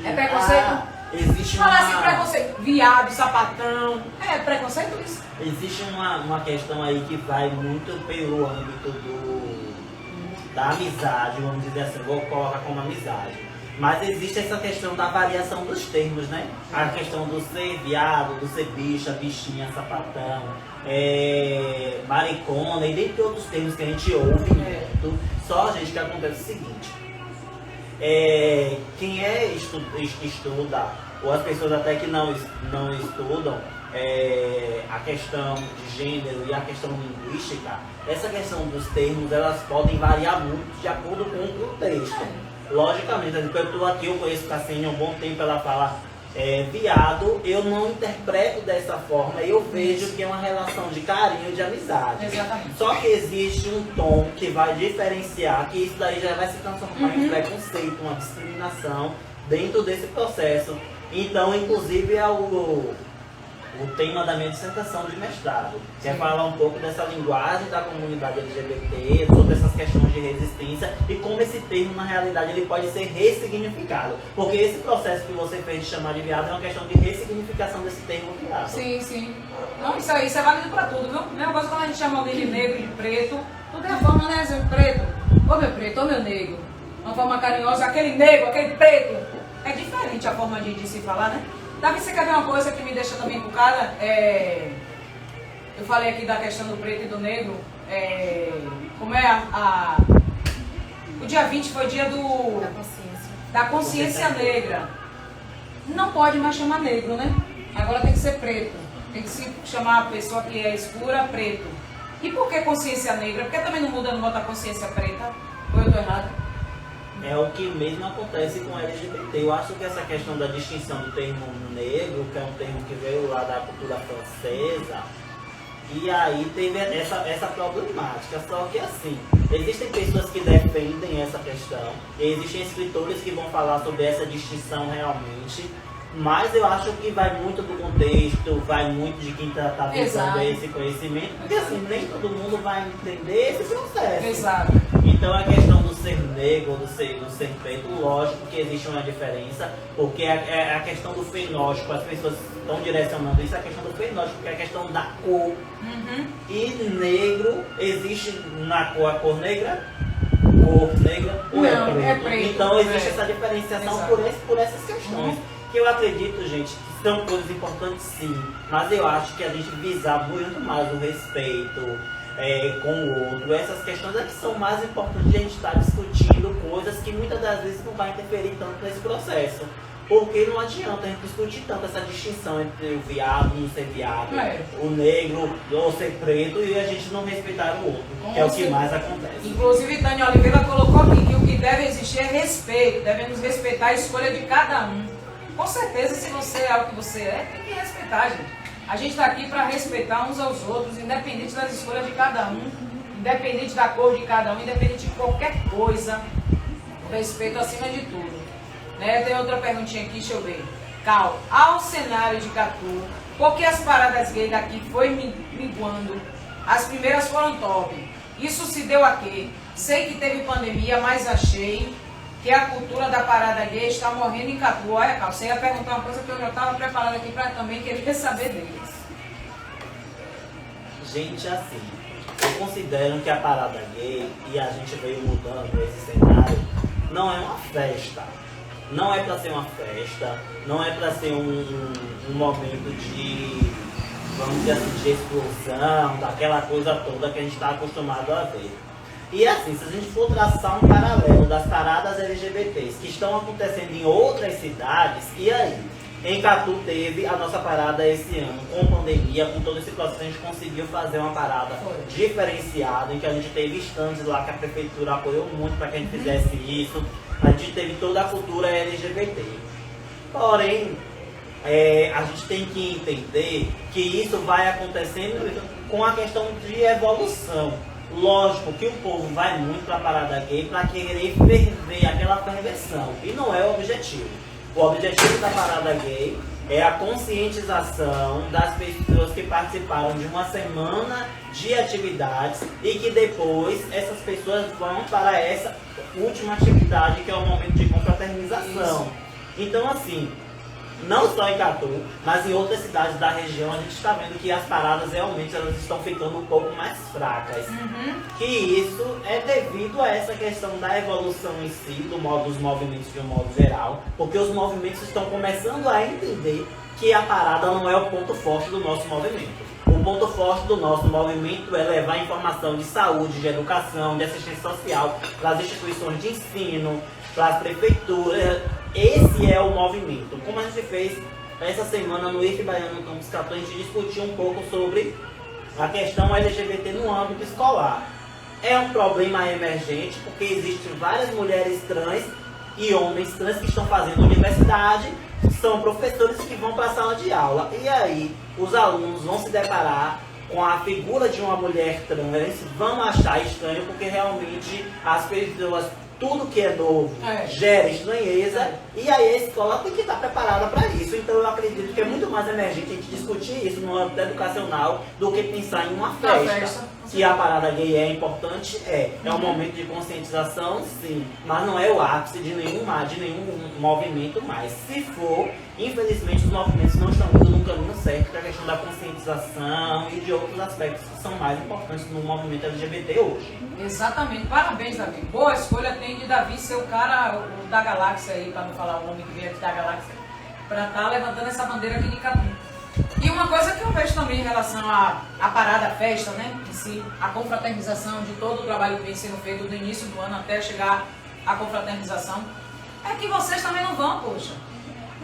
É preconceito? Existe Fala assim, preconceito. Viado, sapatão. É preconceito isso? Existe uma questão aí que vai muito pelo âmbito da amizade, vamos dizer assim, vou colocar como amizade. Mas existe essa questão da variação dos termos, né? A questão do ser viado, do ser bicha, bichinha, sapatão, maricona e dentre outros termos que a gente ouve muito. Só, gente, que acontece o seguinte. Quem estuda, ou as pessoas até que não estudam, a questão de gênero e a questão linguística, essa questão dos termos, elas podem variar muito de acordo com o contexto. Logicamente, eu estou aqui, eu conheço Cassine há um bom tempo, ela fala viado, eu não interpreto dessa forma, eu vejo que é uma relação de carinho, de amizade. Exatamente. Só que existe um tom que vai diferenciar, que isso daí já vai se transformar em preconceito, uma discriminação dentro desse processo. Então, inclusive, é o tema da minha dissertação de mestrado, que é falar um pouco dessa linguagem da comunidade LGBT, sobre essas questões de resistência e como esse termo, na realidade, ele pode ser ressignificado. Porque esse processo que você fez de chamar de viado é uma questão de ressignificação desse termo viado. Sim, sim. Não, isso é válido pra tudo, viu? Mesma coisa quando a gente chama alguém de negro, de preto, tudo é a forma, né, seu preto? ô meu preto, ô meu negro. Uma forma carinhosa, aquele negro, aquele preto. É diferente a forma de se falar, né? Davi, você quer ver uma coisa que me deixa também encucada? Eu falei aqui da questão do preto e do negro. Como é o dia 20 foi dia da consciência negra. Não pode mais chamar negro, né? Agora tem que ser preto. Tem que se chamar a pessoa que é escura, preto. E por que consciência negra? Por que também não muda, não bota consciência preta? Ou eu tô errado? É o que mesmo acontece com LGBT. Eu acho que essa questão da distinção do termo negro, que é um termo que veio lá da cultura francesa, e aí teve essa problemática. Só que assim, existem pessoas que defendem essa questão, existem escritores que vão falar sobre essa distinção realmente, mas eu acho que vai muito do contexto, vai muito de quem está visando esse conhecimento, porque assim, nem todo mundo vai entender esse processo. Exato. Então a questão do ser negro, do ser preto, lógico que existe uma diferença, porque é a questão do fenótipo, as pessoas estão direcionando isso, é a questão do fenótipo, que é a questão da cor. E negro, existe na cor a cor negra? Cor negra ou Não, é preto? Então existe essa diferenciação por essas questões. Que eu acredito, gente, que são coisas importantes sim, mas eu acho que a gente visar muito mais o respeito com o outro, essas questões é que são mais importantes de a gente estar discutindo coisas que muitas das vezes não vai interferir tanto nesse processo. Porque não adianta a gente discutir tanto essa distinção entre o viado, não ser viado, o negro ou ser preto e a gente não respeitar o outro, que é o que mais acontece. Inclusive, Tânia Oliveira colocou aqui que o que deve existir é respeito, devemos respeitar a escolha de cada um. Com certeza, se você é o que você é, tem que respeitar, gente. A gente está aqui para respeitar uns aos outros, independente das escolhas de cada um, independente da cor de cada um, independente de qualquer coisa. O respeito acima de tudo. Né? Tem outra perguntinha aqui, deixa eu ver. Cal, ao cenário de Catu, por que as paradas gays daqui foi minguando? As primeiras foram top. Isso se deu a quê? Sei que teve pandemia, mas achei que a cultura da parada gay está morrendo em Catu. Olha, Cal, você ia perguntar uma coisa que eu já estava preparada aqui para também querer saber deles. Gente, assim, eu considero que a parada gay, e a gente veio mudando esse cenário, não é uma festa. Não é para ser uma festa, não é para ser um momento de, vamos dizer assim, de explosão, daquela coisa toda que a gente está acostumado a ver. E assim, se a gente for traçar um paralelo das paradas LGBTs que estão acontecendo em outras cidades, e aí? Em Catu teve a nossa parada esse ano, com pandemia, com todo esse processo, a gente conseguiu fazer uma parada diferenciada, em que a gente teve stands lá que a prefeitura apoiou muito para que a gente fizesse isso. A gente teve toda a cultura LGBT. Porém, a gente tem que entender que isso vai acontecendo com a questão de evolução. Lógico que o povo vai muito para a parada gay para querer ferver aquela ferveção. E não é o objetivo. O objetivo da parada gay é a conscientização das pessoas que participaram de uma semana de atividades e que depois essas pessoas vão para essa última atividade, que é o momento de confraternização. Então, assim, não só em Catu, mas em outras cidades da região, a gente está vendo que as paradas realmente elas estão ficando um pouco mais fracas. Que isso é devido a essa questão da evolução em si, dos movimentos de um modo geral, porque os movimentos estão começando a entender que a parada não é o ponto forte do nosso movimento. O ponto forte do nosso movimento é levar informação de saúde, de educação, de assistência social para as instituições de ensino, para as prefeituras. Esse é o movimento. Como a gente fez essa semana no IF Baiano no Campus Catu, a gente discutiu um pouco sobre a questão LGBT no âmbito escolar. É um problema emergente porque existem várias mulheres trans e homens trans que estão fazendo universidade, são professores que vão para a sala de aula. E aí os alunos vão se deparar com a figura de uma mulher trans, vão achar estranho porque realmente as pessoas, tudo que é novo gera estranheza, e aí a escola tem que estar preparada para isso. Então eu acredito que é muito mais emergente a gente discutir isso no âmbito educacional do que pensar em uma festa. Que a parada gay é importante, é um momento de conscientização, sim, mas não é o ápice de nenhum movimento mais. Se for, infelizmente os movimentos não estão indo no caminho certo para a questão da conscientização e de outros aspectos que são mais importantes no movimento LGBT hoje. Exatamente, parabéns, Davi. Boa escolha tem de Davi ser o cara o da galáxia aí, para não falar o nome que vem aqui da galáxia, para estar levantando essa bandeira aqui de Catu. E uma coisa que eu vejo também em relação à parada, à festa, né, em si, a confraternização de todo o trabalho que vem sendo feito do início do ano até chegar à confraternização, é que vocês também não vão, poxa.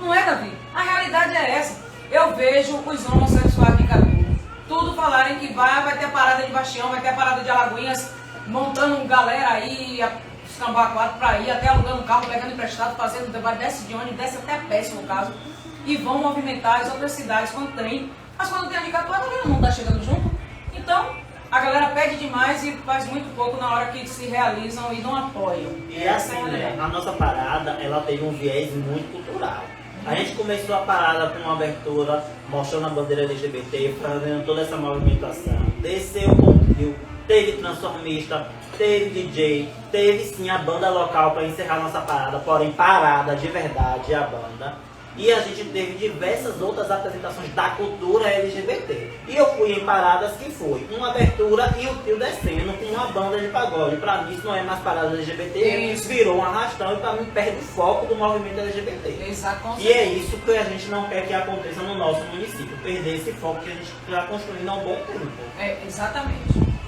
Não é, Davi? A realidade é essa. Eu vejo os homossexuais de Catu tudo falarem que vai ter a parada de Bastião, vai ter a parada de Alagoinhas, montando galera aí, escambar quatro pra ir, até alugando carro, pegando emprestado, fazendo, vai desce de ônibus, desce até a pé, no caso, e vão movimentar as outras cidades com trem. Mas quando tem a de Catu, a galera não está chegando junto. Então, a galera pede demais e faz muito pouco na hora que se realizam e não apoiam. E assim, né, a nossa parada, ela tem um viés muito cultural. A gente começou a parada com uma abertura, mostrando a bandeira LGBT, fazendo toda essa movimentação. Desceu com o trio, teve transformista, teve DJ, teve sim a banda local para encerrar nossa parada, porém parada de verdade a banda. E a gente teve diversas outras apresentações da cultura LGBT. E eu fui em paradas que foi uma abertura e o trio descendo com uma banda de pagode. Pra mim isso não é mais parada LGBT, Isso. virou um arrastão e pra mim perde o foco do movimento LGBT. Exato. E é isso que a gente não quer que aconteça no nosso município, perder esse foco que a gente está construindo há um bom tempo. É, exatamente.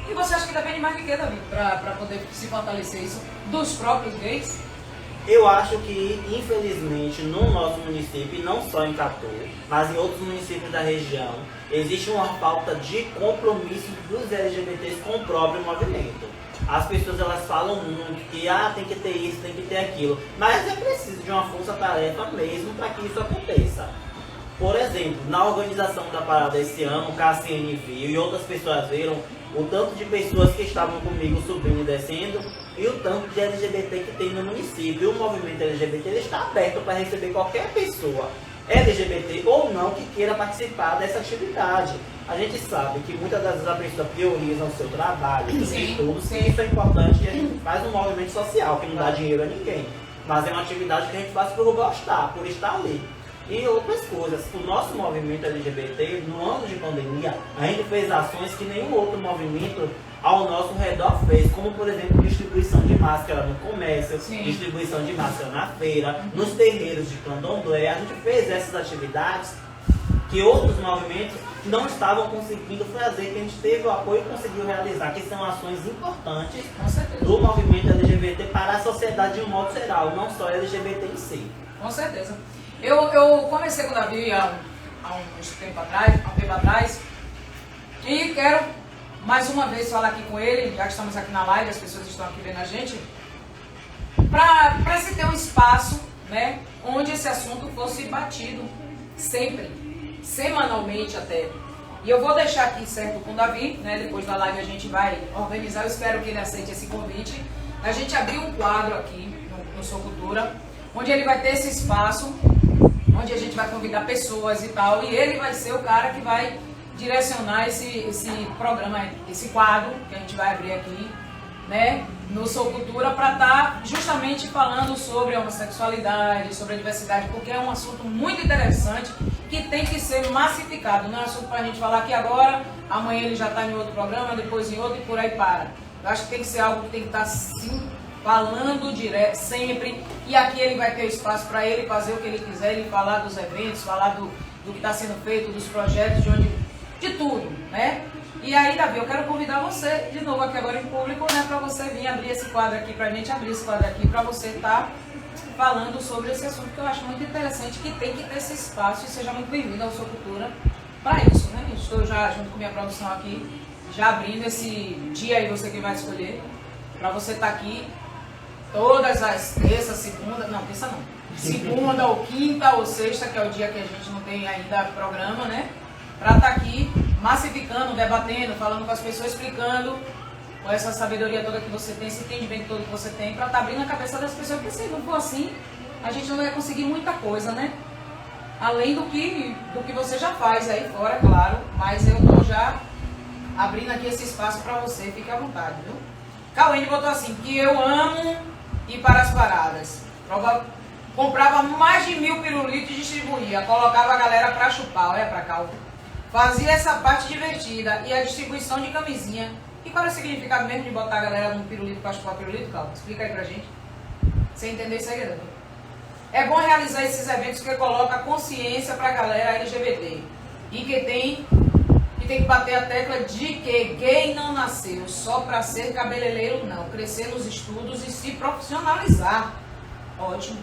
E você acha que depende mais de quê, Davi, para poder se fortalecer isso? Dos próprios gays? Eu acho que, infelizmente, no nosso município, e não só em Catu, mas em outros municípios da região, existe uma falta de compromisso dos LGBTs com o próprio movimento. As pessoas elas falam muito que tem que ter isso, tem que ter aquilo, mas é preciso de uma força-tarefa mesmo para que isso aconteça. Por exemplo, na organização da parada esse ano, o KCN viu e outras pessoas viram o tanto de pessoas que estavam comigo subindo e descendo e o tanto de LGBT que tem no município. E o movimento LGBT ele está aberto para receber qualquer pessoa, LGBT ou não, que queira participar dessa atividade. A gente sabe que muitas das vezes a pessoa prioriza o seu trabalho, os seus estudos, sim. e isso é importante e a gente faz um movimento social que não dá dinheiro a ninguém. Mas é uma atividade que a gente faz por gostar, por estar ali. E outras coisas, o nosso movimento LGBT, no ano de pandemia, a gente fez ações que nenhum outro movimento ao nosso redor fez, como por exemplo distribuição de máscara no comércio, Sim. distribuição de máscara na feira, nos terreiros de candomblé. A gente fez essas atividades que outros movimentos não estavam conseguindo fazer, que a gente teve o apoio e conseguiu realizar, que são ações importantes Com certeza. do movimento LGBT para a sociedade de um modo geral, não só LGBT em si. Com certeza. Eu comecei com o Davi há um tempo atrás e quero mais uma vez falar aqui com ele, já que estamos aqui na live, as pessoas estão aqui vendo a gente, para se ter um espaço, né, onde esse assunto fosse batido sempre, semanalmente até. E eu vou deixar aqui certo com o Davi, né, depois da live a gente vai organizar, eu espero que ele aceite esse convite, a gente abrir um quadro aqui no Sou Cultura, onde ele vai ter esse espaço, onde a gente vai convidar pessoas e tal, e ele vai ser o cara que vai direcionar esse programa, esse quadro que a gente vai abrir aqui, né, no Sou Cultura, para estar justamente falando sobre a homossexualidade, sobre a diversidade, porque é um assunto muito interessante que tem que ser massificado, não é um assunto para a gente falar aqui agora, amanhã ele já está em outro programa, depois em outro e por aí para. Eu acho que tem que ser algo que tem que estar sim falando direto, sempre, e aqui ele vai ter espaço para ele fazer o que ele quiser, ele falar dos eventos, falar do que está sendo feito, dos projetos, de tudo, né? E aí, Davi, eu quero convidar você de novo aqui agora em público, né, para você vir abrir esse quadro aqui, para a gente abrir esse quadro aqui, para você estar falando sobre esse assunto que eu acho muito interessante, que tem que ter esse espaço, e seja muito bem-vindo ao Sua Cultura para isso, né? Estou já junto com minha produção aqui, já abrindo esse dia aí, você que vai escolher, para você estar aqui todas as terças, segunda ou quinta ou sexta, que é o dia que a gente não tem ainda programa, né? Para estar aqui massificando, debatendo, falando com as pessoas, explicando com essa sabedoria toda que você tem, esse entendimento todo que você tem, para estar abrindo a cabeça das pessoas, porque se não for assim, a gente não vai conseguir muita coisa, né? Além do que você já faz aí fora, claro, mas eu estou já abrindo aqui esse espaço para você, fique à vontade, viu? Cauene botou assim, que eu amo ir para as paradas. Comprava mais de 1000 pirulitos e distribuía. Colocava a galera para chupar, olha pra cá. Fazia essa parte divertida e a distribuição de camisinha. E qual é o significado mesmo de botar a galera no pirulito para chupar pirulito, Calma? Explica aí pra gente. Você entender isso aí, é bom realizar esses eventos que coloca consciência pra galera LGBT. E que tem que bater a tecla de que gay não nasceu só pra ser cabeleireiro, não. Crescer nos estudos e se profissionalizar. Ótimo.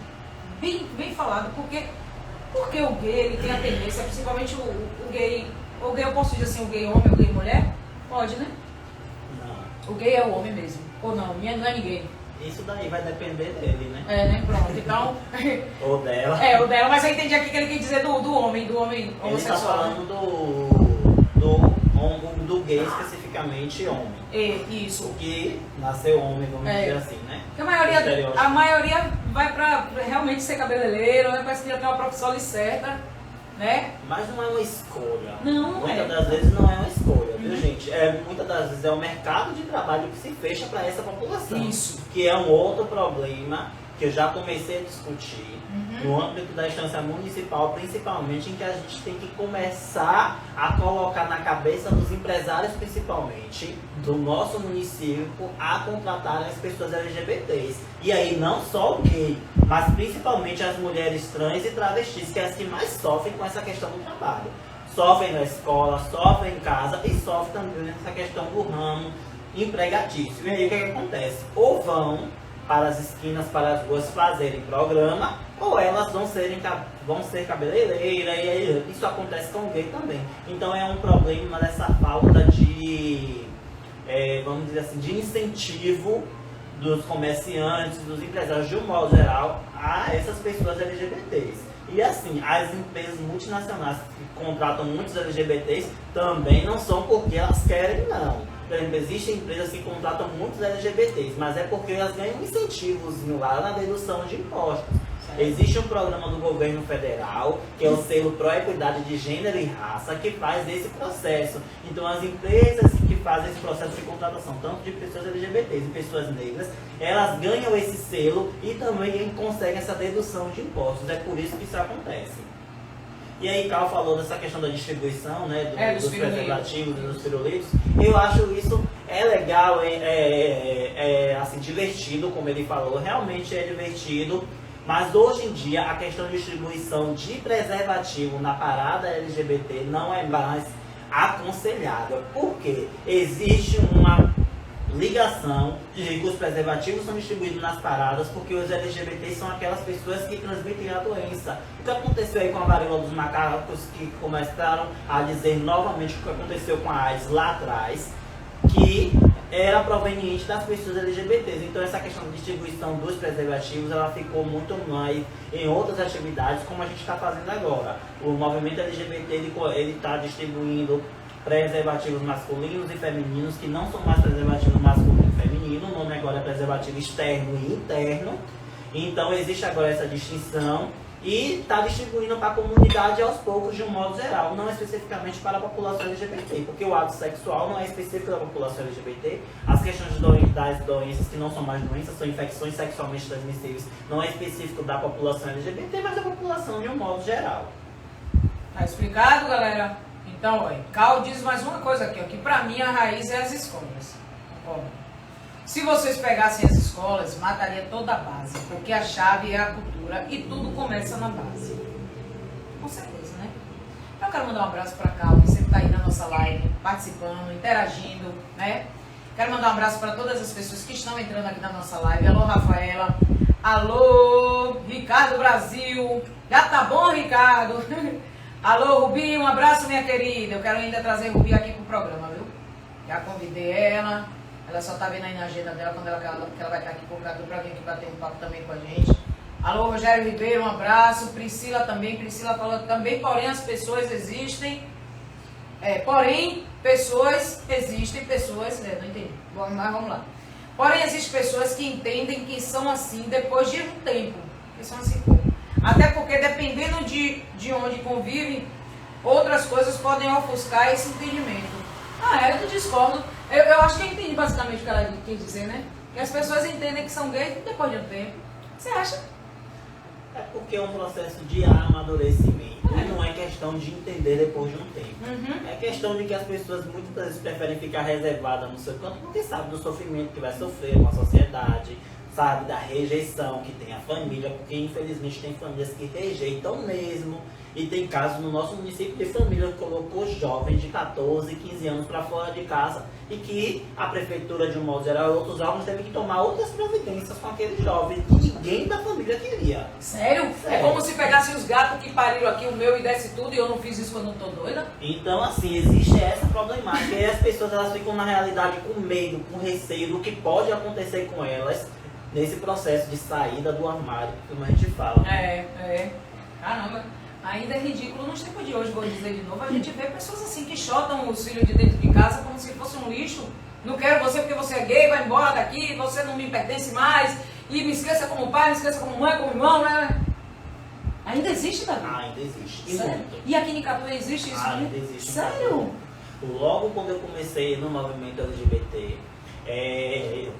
Bem falado. Porque o gay ele tem a tendência, principalmente o gay. O gay eu posso dizer assim, o gay homem, o gay mulher? Pode, né? Não. O gay é o homem mesmo. Ou não, não é ninguém. Isso daí vai depender dele, né? É, né? Pronto. Então. Ou dela. É, o dela, mas eu entendi aqui que ele quer dizer do homem Ele homossexual. tá falando do gay, especificamente homem. Isso. O que nasceu homem, vamos dizer assim, né? Porque a maioria vai pra realmente ser cabeleireiro, né? Parece que já tem uma profissão ali certa, né? Mas não é uma escolha. Não muitas é. das vezes não é uma escolha, viu, gente? Muitas das vezes é o mercado de trabalho que se fecha para essa população. Isso. Que é um outro problema que eu já comecei a discutir no âmbito da instância municipal, principalmente, em que a gente tem que começar a colocar na cabeça dos empresários, principalmente, do nosso município, a contratar as pessoas LGBTs. E aí não só o gay, mas principalmente as mulheres trans e travestis, que é as que mais sofrem com essa questão do trabalho. Sofrem na escola, sofrem em casa e sofrem também nessa questão do ramo empregatício. E aí o que acontece? Ou vão para as esquinas, para as ruas fazerem programa, ou elas vão ser cabeleireira, e aí isso acontece com o gay também. Então é um problema dessa falta de, vamos dizer assim, de incentivo dos comerciantes, dos empresários de um modo geral, a essas pessoas LGBTs. E assim, as empresas multinacionais que contratam muitos LGBTs também não são porque elas querem, não. Por exemplo, existem empresas que contratam muitos LGBTs, mas é porque elas ganham um incentivozinho lá na dedução de impostos. Existe um programa do governo federal, que é o selo Pró-Equidade de Gênero e Raça, que faz esse processo. Então as empresas que fazem esse processo de contratação, tanto de pessoas LGBTs e pessoas negras, elas ganham esse selo e também conseguem essa dedução de impostos. É por isso que isso acontece. E aí, Carl falou dessa questão da distribuição, né, dos preservativos e dos pirulitos. Eu acho isso legal, assim, divertido, como ele falou, realmente é divertido. Mas hoje em dia a questão de distribuição de preservativo na parada LGBT não é mais aconselhável. Porque existe uma ligação de que os preservativos são distribuídos nas paradas porque os LGBTs são aquelas pessoas que transmitem a doença. O que aconteceu aí com a varíola dos macacos, que começaram a dizer novamente o que aconteceu com a AIDS lá atrás, que era proveniente das pessoas LGBTs. Então essa questão de distribuição dos preservativos, ela ficou muito mais em outras atividades, como a gente está fazendo agora. O movimento LGBT, ele está distribuindo preservativos masculinos e femininos, que não são mais preservativos masculino e feminino, o nome agora é preservativo externo e interno. Então existe agora essa distinção e está distribuindo para a comunidade aos poucos, de um modo geral, não especificamente para a população LGBT, porque o ato sexual não é específico da população LGBT, as questões das doenças que não são mais doenças, são infecções sexualmente transmissíveis, não é específico da população LGBT, mas da população de um modo geral. Tá explicado, galera? Então, olha, Cal diz mais uma coisa aqui, ó, que pra mim a raiz é as escolas. Concordo? Se vocês pegassem as escolas, mataria toda a base, porque a chave é a cultura e tudo começa na base. Com certeza, né? Eu quero mandar um abraço pra Cal, que sempre tá aí na nossa live, participando, interagindo, né? Quero mandar um abraço para todas as pessoas que estão entrando aqui na nossa live. Alô, Rafaela. Alô, Ricardo Brasil. Já tá bom, Ricardo? Alô, Rubi, um abraço, minha querida. Eu quero ainda trazer Rubi aqui pro programa, viu? Já convidei ela. Ela só tá vendo aí na agenda dela quando ela vai estar aqui convidada pra vir aqui bater um papo também com a gente. Alô, Rogério Ribeiro, um abraço. Priscila também. Priscila falou também, porém as pessoas existem. Porém, pessoas, não entendi. Bom, mas vamos lá. Porém, existem pessoas que entendem que são assim depois de um tempo. Que são assim. Até porque, dependendo de onde convivem, outras coisas podem ofuscar esse entendimento. Eu discordo. Eu acho que eu entendi basicamente o que ela quis dizer, né? Que as pessoas entendem que são gays depois de um tempo. Você acha? É porque é um processo de amadurecimento. E não é questão de entender depois de um tempo. Uhum. É questão de que as pessoas muitas vezes preferem ficar reservadas no seu canto porque sabe do sofrimento que vai sofrer com a sociedade, sabe da rejeição que tem a família, porque infelizmente tem famílias que rejeitam mesmo. E tem casos no nosso município de família que colocou jovens de 14, 15 anos para fora de casa e que a prefeitura, de um modo geral, e outros órgãos teve que tomar outras providências com aqueles jovens que ninguém da família queria. Sério? É Sério. como se pegasse os gatos que pariram aqui, o meu, e desse tudo, e eu não fiz isso quando eu tô doida? Então, assim, existe essa problemática e as pessoas elas ficam, na realidade, com medo, com receio do que pode acontecer com elas nesse processo de saída do armário, como a gente fala. Caramba. Ainda é ridículo. Nos tempos de hoje, vou dizer de novo, a gente vê pessoas assim que chotam os filhos de dentro de casa como se fosse um lixo. Não quero você porque você é gay, vai embora daqui, você não me pertence mais, e me esqueça como pai, me esqueça como mãe, como irmão, né? Ainda existe, Davi? Ainda existe. E Sério? muito. E aqui em Catué existe isso? Ainda existe. Sério? Logo quando eu comecei no movimento LGBT,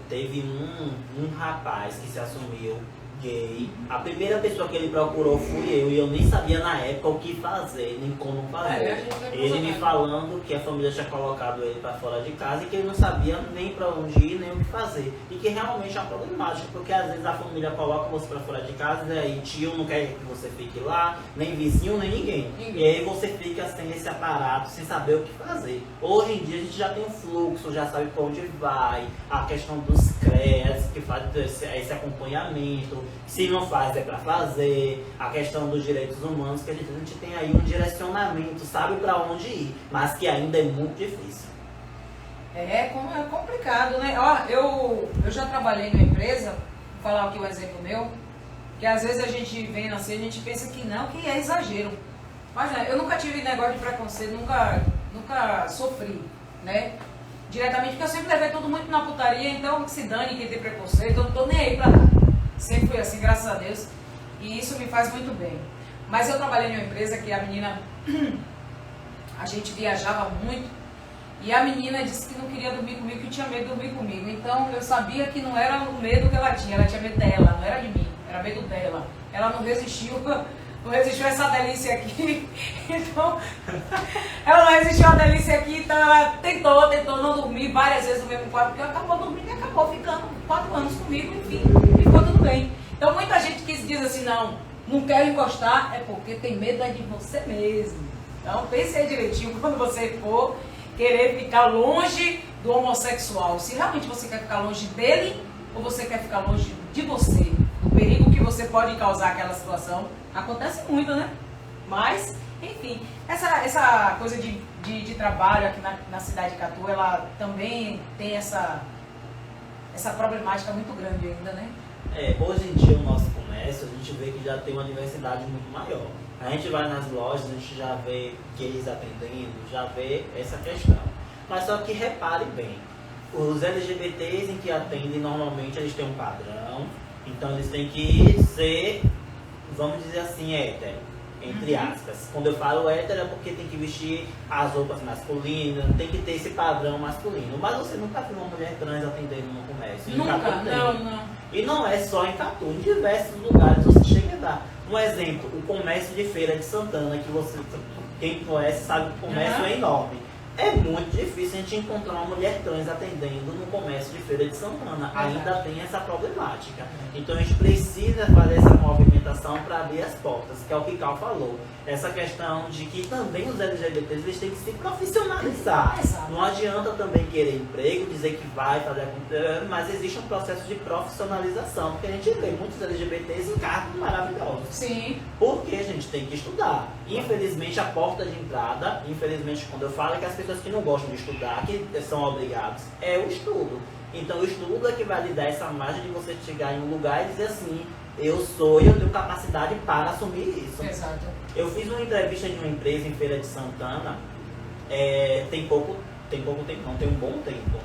teve um rapaz que se assumiu gay. A primeira pessoa que ele procurou fui eu, e eu nem sabia na época o que fazer, nem como fazer. Ele me falando que a família tinha colocado ele para fora de casa e que ele não sabia nem para onde ir, nem o que fazer. E que realmente é uma problemática, porque às vezes a família coloca você para fora de casa, e aí tio não quer que você fique lá, nem vizinho, nem ninguém. E aí você fica sem esse aparato, sem saber o que fazer. Hoje em dia a gente já tem um fluxo, já sabe para onde vai, a questão dos CREAS, que faz esse acompanhamento. Se não faz, é para fazer. A questão dos direitos humanos, que a gente tem aí um direcionamento, sabe para onde ir, mas que ainda é muito difícil. É complicado, né? Ó, eu já trabalhei numa empresa, vou falar aqui um exemplo meu, que às vezes a gente vem assim, a gente pensa que não, que é exagero. Mas né, eu nunca tive negócio de preconceito, nunca sofri, né? Diretamente, porque eu sempre levei tudo muito na putaria, então que se dane quem tem preconceito, eu não tô nem aí pra nada. Sempre fui assim, graças a Deus, e isso me faz muito bem. Mas eu trabalhei em uma empresa que a menina, a gente viajava muito, e a menina disse que não queria dormir comigo, que tinha medo de dormir comigo. Então eu sabia que não era o medo que ela tinha medo dela, não era de mim, era medo dela. Ela não resistiu a essa delícia aqui, então, ela não resistiu a delícia aqui, então ela tentou não dormir várias vezes no mesmo quarto, porque ela acabou dormindo e acabou ficando 4 anos comigo, enfim, ficou tudo bem. Então muita gente que diz assim, não quero encostar, é porque tem medo de você mesmo. Então pense aí direitinho quando você for querer ficar longe do homossexual, se realmente você quer ficar longe dele ou você quer ficar longe de você, do perigo que você pode causar aquela situação. Acontece muito, né? Mas, enfim, essa coisa de trabalho aqui na cidade de Catu, ela também tem essa problemática muito grande ainda, né? Hoje em dia o nosso comércio, a gente vê que já tem uma diversidade muito maior. A gente vai nas lojas, a gente já vê gays atendendo, já vê essa questão. Mas só que repare bem, os LGBTs em que atendem, normalmente eles têm um padrão, então eles têm que ser, vamos dizer assim, hétero, entre aspas. Quando eu falo hétero é porque tem que vestir as roupas masculinas, tem que ter esse padrão masculino. Mas você nunca viu uma mulher trans atendendo no comércio? Nunca, Catu não. E não é só em Catu, em diversos lugares você chega a dar. Um exemplo, o comércio de Feira de Santana, que quem conhece sabe que o comércio é enorme. É muito difícil a gente encontrar uma mulher trans atendendo no comércio de Feira de Santana. Ainda tem essa problemática. Então a gente precisa fazer essa movimentação para abrir as portas, que é o que Cal falou. Essa questão de que também os LGBTs eles têm que se profissionalizar. Exato. Não adianta também querer emprego, dizer que vai fazer, mas existe um processo de profissionalização, porque a gente vê muitos LGBTs em cargos maravilhosos. Sim. Porque a gente tem que estudar. Infelizmente, a porta de entrada, quando eu falo é que as pessoas que não gostam de estudar, que são obrigados, é o estudo. Então, o estudo é que vai lhe dar essa margem de você chegar em um lugar e dizer assim, eu tenho capacidade para assumir isso. Exato. Eu fiz uma entrevista em uma empresa em Feira de Santana, tem pouco tempo, não, tem um bom tempo.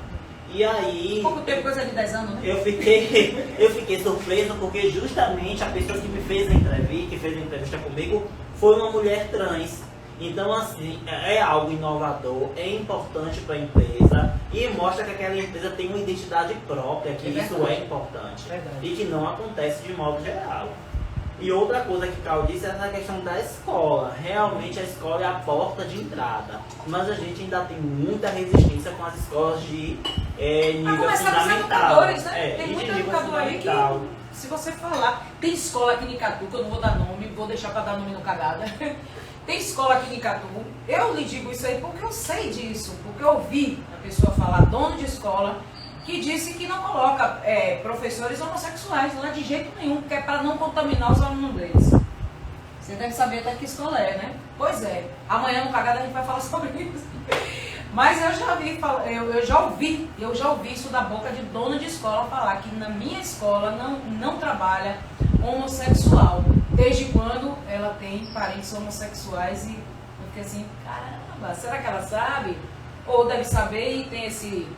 E aí... Pouco tempo, coisa de 10 anos, né? Eu fiquei surpreso porque justamente a pessoa que me fez a entrevista, que fez a entrevista comigo, foi uma mulher trans. Então, assim, é algo inovador, é importante para a empresa e mostra que aquela empresa tem uma identidade própria, que isso é importante e que não acontece de modo geral. E outra coisa que o Carl disse é essa questão da escola. Realmente a escola é a porta de entrada, mas a gente ainda tem muita resistência com as escolas de nível fundamental. Né? Tem muito educador aí que, se você falar, tem escola aqui em Icatu, que eu não vou dar nome, vou deixar para dar nome no cagada. Tem escola aqui em Icatu, eu lhe digo isso aí porque eu sei disso, porque eu ouvi a pessoa falar, dono de escola, que disse que não coloca professores homossexuais lá de jeito nenhum, porque é para não contaminar os alunos deles. Você deve saber até que escola é, né? Pois é, amanhã no cagada a gente vai falar sobre isso. Mas eu já ouvi isso da boca de dono de escola falar que na minha escola não trabalha homossexual. Desde quando ela tem parentes homossexuais e eu fiquei assim, caramba, será que ela sabe? Ou deve saber e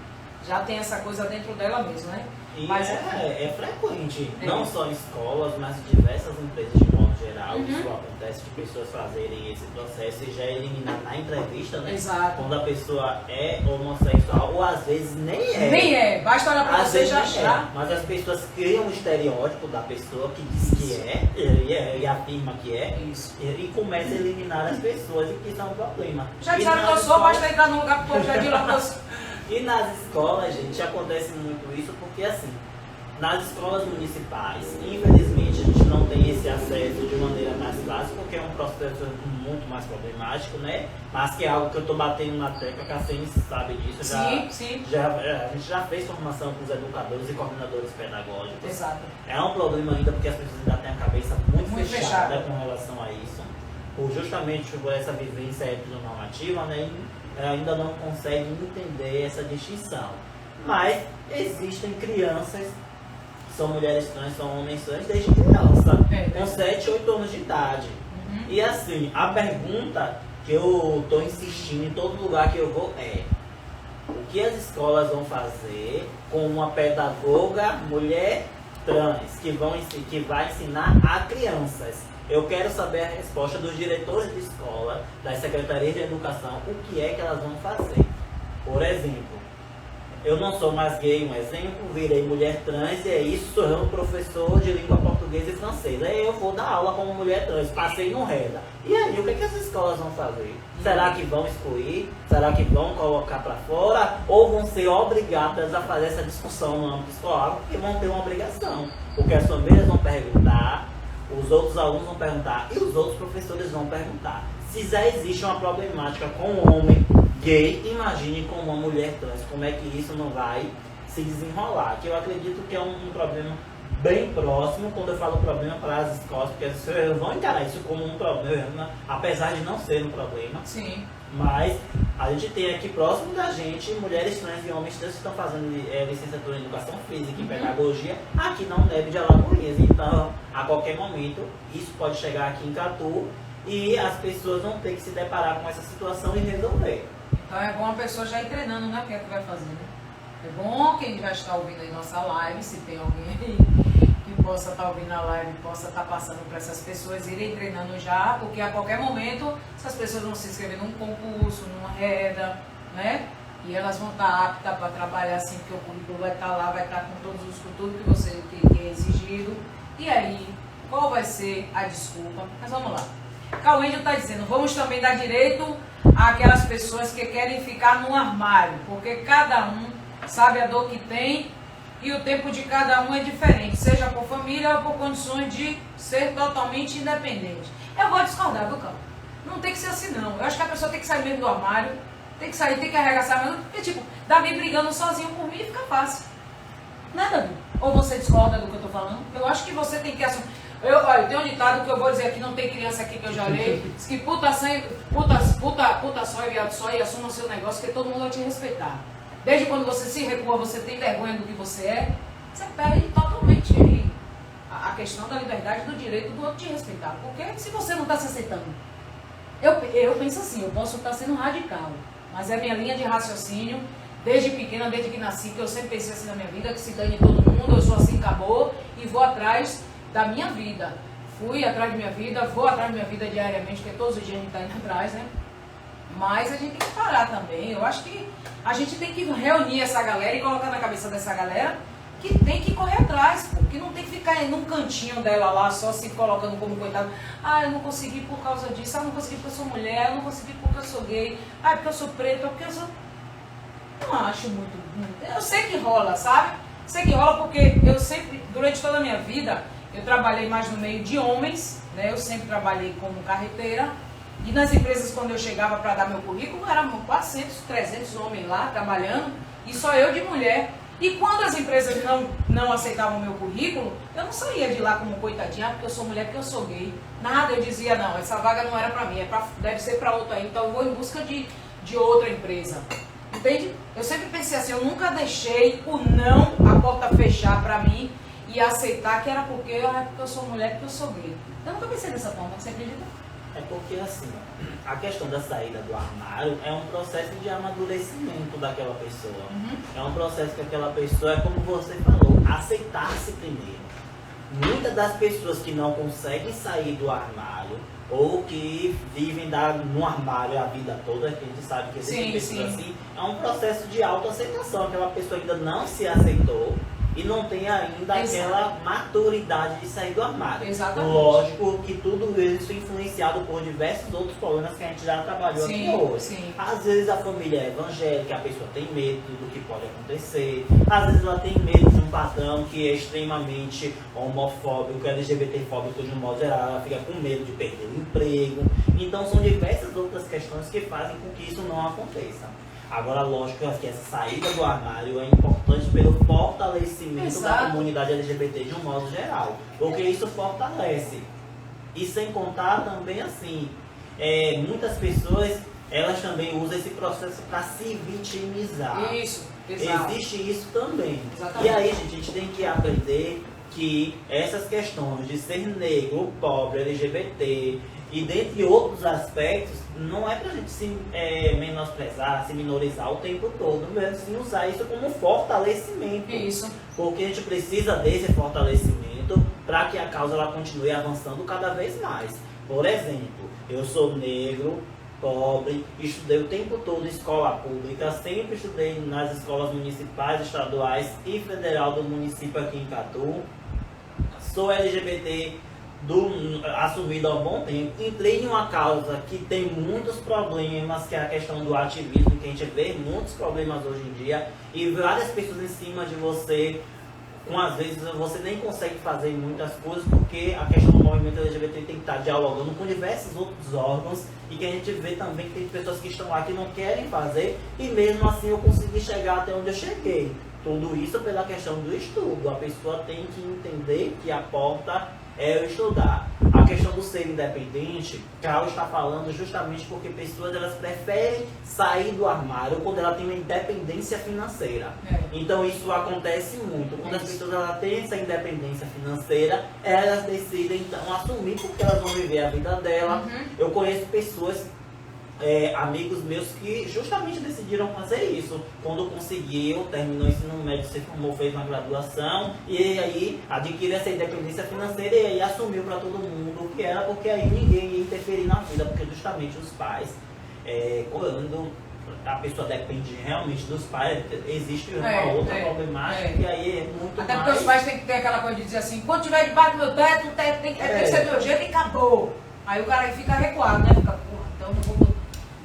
já tem essa coisa dentro dela mesmo, né? E mas é frequente, não só em escolas, mas em diversas empresas de modo geral. Isso acontece de pessoas fazerem esse processo e já eliminar na entrevista, né? Exato. Quando a pessoa é homossexual, ou às vezes nem é. Nem é, basta olhar pra você já achar. Mas as pessoas criam um estereótipo da pessoa que diz que e afirma que é, e começa a eliminar as pessoas, e que isso é um problema. Já disseram que eu sou, basta entrar no lugar pro povo já de lá pra você. E nas escolas, gente, acontece muito isso porque, assim, nas escolas municipais, infelizmente, a gente não tem esse acesso de maneira mais fácil, porque é um processo muito mais problemático, né? Mas que é algo que eu estou batendo na tecla, que a CENS sabe disso. Sim. A gente já fez formação com os educadores e coordenadores pedagógicos. Exato. É um problema ainda porque as pessoas ainda têm a cabeça muito fechada com relação a isso. Justamente por essa vivência heteronormativa, né? Ainda não conseguem entender essa distinção. Mas existem crianças que são mulheres trans, são homens trans desde criança, com 7, 8 anos de idade. E assim, a pergunta que eu estou insistindo em todo lugar que eu vou é: o que as escolas vão fazer com uma pedagoga mulher trans que vai ensinar a crianças? Eu quero saber a resposta dos diretores de escola, das secretarias de educação, o que é que elas vão fazer. Por exemplo, eu não sou mais gay, um exemplo, virei mulher trans e é isso, sou eu um professor de língua portuguesa e francesa. Aí eu vou dar aula como mulher trans, passei no REDA. E aí, o que é que as escolas vão fazer? Será que vão excluir? Será que vão colocar para fora? Ou vão ser obrigadas a fazer essa discussão no âmbito escolar? Porque vão ter uma obrigação. Porque as famílias vão perguntar, os outros alunos vão perguntar e os outros professores vão perguntar. Se já existe uma problemática com um homem gay, imagine com uma mulher trans, como é que isso não vai se desenrolar? Que eu acredito que é um problema bem próximo, quando eu falo problema para as escolas, porque as pessoas vão encarar isso como um problema, apesar de não ser um problema. Sim. Mas a gente tem aqui próximo da gente mulheres trans e homens trans que estão fazendo licenciatura em educação física e pedagogia aqui na UNEB de Alagoinhas. Então, a qualquer momento, isso pode chegar aqui em Catu e as pessoas vão ter que se deparar com essa situação e resolver. Então é bom a pessoa já ir treinando, né? O que é que vai fazer, né? É bom quem já está ouvindo aí nossa live, se tem alguém aí que possa estar ouvindo a live, possa estar passando para essas pessoas irem treinando já, porque a qualquer momento essas pessoas vão se inscrever num concurso, numa REDA, né? E elas vão estar aptas para trabalhar assim, porque o currículo vai estar lá, vai estar com tudo que é exigido. E aí, qual vai ser a desculpa? Mas vamos lá. Cauêndio está dizendo, vamos também dar direito àquelas pessoas que querem ficar no armário, porque cada um sabe a dor que tem e o tempo de cada um é diferente, seja por família ou por condições de ser totalmente independente. Eu vou discordar, viu, Cauê? Não tem que ser assim, não. Eu acho que a pessoa tem que sair mesmo do armário, tem que sair, tem que arregaçar mesmo, porque, tipo, Davi brigando sozinho por mim fica fácil. Né, Davi? Ou você discorda do que eu tô falando? Eu acho que você tem que assumir. Olha, tem um ditado que eu vou dizer aqui, não tem criança aqui que eu já leio, diz que puta só e viado só e assuma o seu negócio, que todo mundo vai te respeitar. Desde quando você se recua, você tem vergonha do que você é, você perde totalmente a questão da liberdade, do direito do outro te respeitar. Porque se você não está se aceitando, eu penso assim, eu posso estar sendo radical, mas é minha linha de raciocínio, desde pequena, desde que nasci, que eu sempre pensei assim na minha vida, que se dane todo mundo, eu sou assim, acabou, e vou atrás da minha vida. fui atrás da minha vida, vou atrás da minha vida diariamente, porque todos os dias a gente está indo atrás, né? Mas a gente tem que parar também. Eu acho que a gente tem que reunir essa galera e colocar na cabeça dessa galera que tem que correr atrás, pô, que não tem que ficar num cantinho dela lá, só se colocando como coitado. Ah, eu não consegui por causa disso, ah, eu não consegui porque eu sou mulher, eu não consegui porque eu sou gay, ah, porque eu sou preta, porque eu sou... Não acho muito... Eu sei que rola, sabe? Sei que rola porque eu sempre, durante toda a minha vida, eu trabalhei mais no meio de homens, né? Eu sempre trabalhei como carreteira. E nas empresas, quando eu chegava para dar meu currículo, eram 400, 300 homens lá trabalhando e só eu de mulher. E quando as empresas não aceitavam o meu currículo, eu não saía de lá como coitadinha, porque eu sou mulher, porque eu sou gay. Nada, eu dizia, não, essa vaga não era para mim, deve ser para outra aí, então eu vou em busca de outra empresa. Entende? Eu sempre pensei assim, eu nunca deixei o não, a porta fechar para mim e aceitar que era porque eu sou mulher, porque eu sou gay. Eu nunca pensei dessa forma, você acredita? É porque assim, a questão da saída do armário é um processo de amadurecimento daquela pessoa. É um processo que aquela pessoa, é como você falou, aceitar-se primeiro. Muitas das pessoas que não conseguem sair do armário ou que vivem no armário a vida toda, que a gente sabe que existem pessoas assim, é um processo de autoaceitação. Aquela pessoa ainda não se aceitou e não tem ainda aquela maturidade de sair do armário. Exatamente. Lógico que tudo isso é influenciado por diversos outros problemas que a gente já trabalhou aqui hoje. Sim. Às vezes a família é evangélica, a pessoa tem medo do que pode acontecer. Às vezes ela tem medo de um patrão que é extremamente homofóbico, LGBTfóbico de um modo geral. Ela fica com medo de perder o emprego. Então são diversas outras questões que fazem com que isso não aconteça. Agora, lógico que essa saída do armário é importante pelo fortalecimento da comunidade LGBT de um modo geral, porque isso fortalece. E sem contar também assim, muitas pessoas, elas também usam esse processo para se vitimizar. Isso, exato. Existe isso também. Exatamente. E aí, gente, a gente tem que aprender que essas questões de ser negro, pobre, LGBT e dentre outros aspectos, não é pra gente se menosprezar, se minorizar o tempo todo, mas sim usar isso como fortalecimento. Isso. Porque a gente precisa desse fortalecimento para que a causa ela continue avançando cada vez mais. Por exemplo, eu sou negro, pobre, estudei o tempo todo em escola pública, sempre estudei nas escolas municipais, estaduais e federal do município aqui em Catu. Sou LGBT assumido há um bom tempo. Entrei em uma causa que tem muitos problemas, que é a questão do ativismo, que a gente vê muitos problemas hoje em dia, e várias pessoas em cima de você, às vezes você nem consegue fazer muitas coisas, porque a questão do movimento LGBT tem que estar dialogando com diversos outros órgãos, e que a gente vê também que tem pessoas que estão lá que não querem fazer, e mesmo assim eu consegui chegar até onde eu cheguei. Tudo isso pela questão do estudo. A pessoa tem que entender que a porta é eu estudar. A questão do ser independente, Carol está falando justamente porque pessoas elas preferem sair do armário quando ela tem uma independência financeira. Então isso acontece muito. Quando as pessoas elas têm essa independência financeira, elas decidem então assumir porque elas vão viver a vida dela. Eu conheço pessoas, amigos meus que justamente decidiram fazer isso. Quando conseguiu, terminou o ensino médio, se formou, fez uma graduação e aí adquiriu essa independência financeira e aí assumiu para todo mundo o que era, porque aí ninguém ia interferir na vida, porque justamente os pais, quando a pessoa depende realmente dos pais, existe uma outra problemática e aí é muito até mais... porque os pais têm que ter aquela coisa de dizer assim, quando tiver debaixo do meu teto, tem que ser do meu jeito e acabou. Aí o cara fica recuado, né? Fica, porra, então não vou...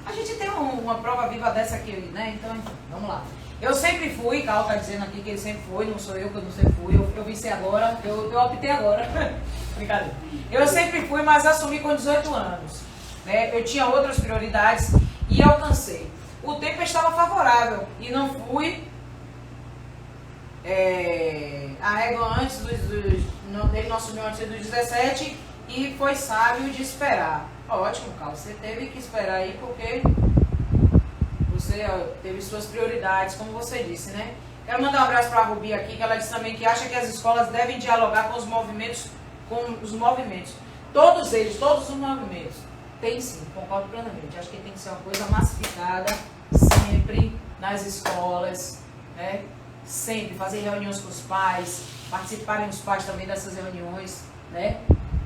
A gente tem uma prova viva dessa aqui, né? Então, vamos lá. Eu sempre fui, Carl tá dizendo aqui que ele sempre foi, não sou eu que eu não sempre fui, eu vi ser agora, eu optei agora. Brincadeira. Eu sempre fui, mas assumi com 18 anos. Né? Eu tinha outras prioridades e alcancei. O tempo estava favorável e não fui a régua antes ele não assumiu antes dos 17 e foi sábio de esperar. Ótimo, Carlos, você teve que esperar aí porque você teve suas prioridades, como você disse, né? Quero mandar um abraço para a Rubi aqui, que ela disse também que acha que as escolas devem dialogar com os movimentos, todos eles, todos os movimentos. Tem sim, concordo plenamente. Acho que tem que ser uma coisa massificada, sempre nas escolas, né? Sempre fazer reuniões com os pais, participarem os pais também dessas reuniões, né?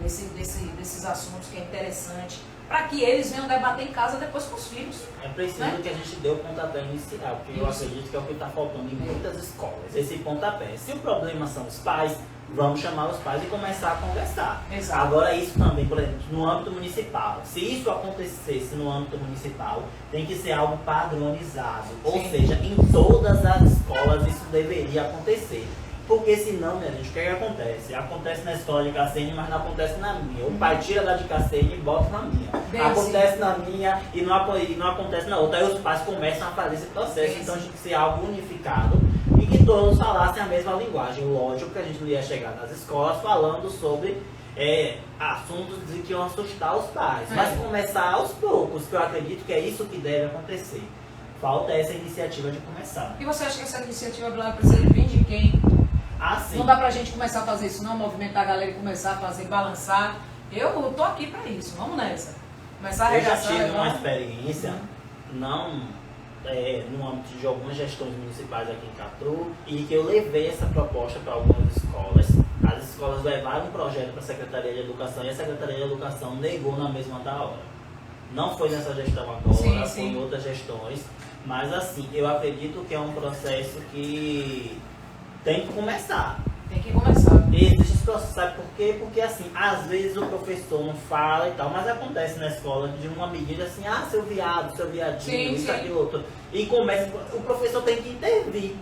desses assuntos que é interessante, para que eles venham debater em casa depois com os filhos. É preciso que a gente dê o pontapé inicial, porque eu acredito que é o que está faltando em muitas escolas, esse pontapé. Se o problema são os pais, vamos chamar os pais e começar a conversar. Exato. Agora isso também, por exemplo, no âmbito municipal. Se isso acontecesse no âmbito municipal, tem que ser algo padronizado. Ou Sim. seja, em todas as escolas isso deveria acontecer. Porque senão, minha gente, o que acontece? Acontece na escola de Cacene, mas não acontece na minha. O pai tira da de Cacene e bota na minha. Bem Acontece assim. na minha e não acontece na outra. Aí os pais começam a fazer esse processo. Bem Então assim. tinha que ser algo unificado e que todos falassem a mesma linguagem. Lógico que a gente não ia chegar nas escolas falando sobre assuntos que iam assustar os pais. Mas começar aos poucos, que eu acredito que é isso que deve acontecer. Falta essa iniciativa de começar. E você acha que essa iniciativa do lado precisa vir de quem? Assim, Não dá pra gente começar a fazer isso não, movimentar a galera e começar a fazer, balançar. Eu tô aqui pra isso, vamos nessa. Começar a eu já arregaçar, tive levar. uma experiência, não no âmbito de algumas gestões municipais aqui em Catu, e que eu levei essa proposta para algumas escolas. As escolas levaram um projeto para a Secretaria de Educação e a Secretaria de Educação negou na mesma da hora. Não foi nessa gestão agora, Sim, foi sim. em outras gestões, mas assim, eu acredito que é um processo que tem que começar. Tem que começar. Existe esse processo, sabe por quê? Porque assim, às vezes o professor não fala e tal, mas acontece na escola de uma medida assim, seu viado, seu viadinho, Sim, isso, sim. aquilo, outro. E começa, o professor tem que intervir.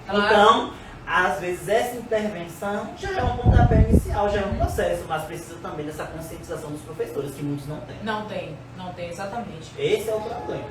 Claro. Então, às vezes essa intervenção já é um pontapé inicial, já é um processo, mas precisa também dessa conscientização dos professores, que muitos não têm. Não tem, exatamente. Esse é o problema.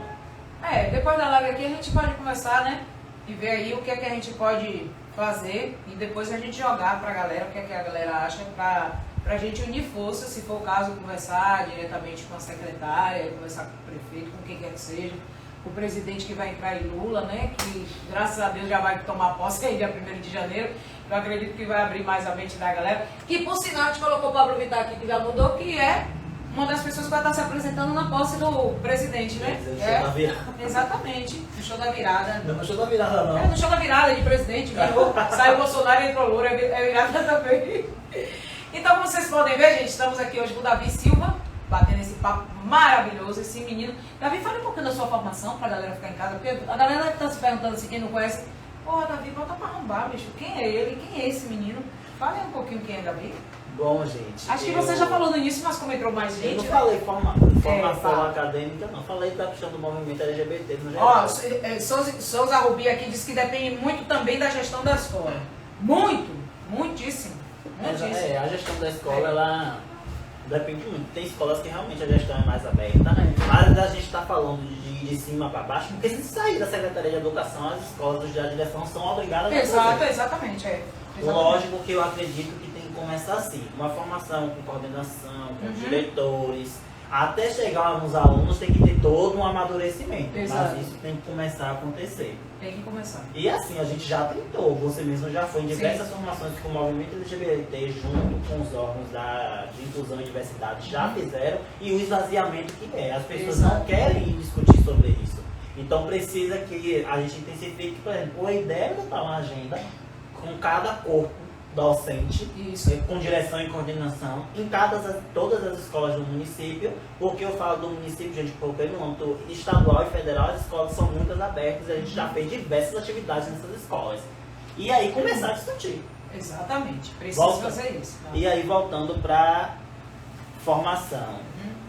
Depois da live aqui a gente pode começar, né? E ver aí o que é que a gente pode fazer e depois a gente jogar pra galera o que é que a galera acha pra gente unir forças, se for o caso, conversar diretamente com a secretária, conversar com o prefeito, com quem quer que seja, com o presidente que vai entrar em Lula, né? Que graças a Deus já vai tomar posse aí dia 1º de janeiro. Eu acredito que vai abrir mais a mente da galera. Que por sinal a gente colocou pra aproveitar aqui que já mudou, que é uma das pessoas que vai estar se apresentando na posse do presidente, né? Show da virada. Exatamente, no show da virada. Não, show da virada não. No show da virada de presidente, virou, saiu o Bolsonaro e entrou Lula, é virada também. Então, como vocês podem ver, gente, estamos aqui hoje com o Davi Silva, batendo esse papo maravilhoso, esse menino. Davi, fala um pouquinho da sua formação pra galera ficar em casa, porque a galera que tá se perguntando assim, quem não conhece, porra, Davi, volta pra arrombar, bicho, quem é ele, quem é esse menino? Fala aí um pouquinho quem é Davi. Bom, gente. Acho que você já falou no início, mas como entrou mais Eu gente... não falei formação fala. acadêmica, não. Falei da questão do movimento LGBT no geral. Ó, Souza Rubi aqui disse que depende muito também da gestão da escola. Muitíssimo. A gestão da escola, ela depende muito. Tem escolas que realmente a gestão é mais aberta, mas a gente está falando de cima para baixo, porque se sair da Secretaria de Educação, as escolas da direção são obrigadas a fazer. Exatamente. Lógico que eu acredito que tem que começar assim, uma formação com coordenação, com diretores, até chegar nos alunos tem que ter todo um amadurecimento, Exato. mas isso tem que começar a acontecer. Tem que começar. E assim, a gente já tentou, você mesmo já foi em diversas formações que o movimento LGBT, junto com os órgãos de inclusão e diversidade, já fizeram, e o esvaziamento que é. As pessoas Exato. não querem discutir sobre isso. Então precisa que a gente intensifique, por exemplo, a ideia de botar uma agenda com cada corpo docente, Isso. com direção e coordenação, em todas as escolas do município, porque eu falo do município, gente, porque no âmbito estadual e federal as escolas são muitas abertas e a gente já fez diversas atividades nessas escolas. E aí começar a discutir. Exatamente. Precisa fazer isso. E aí voltando para formação.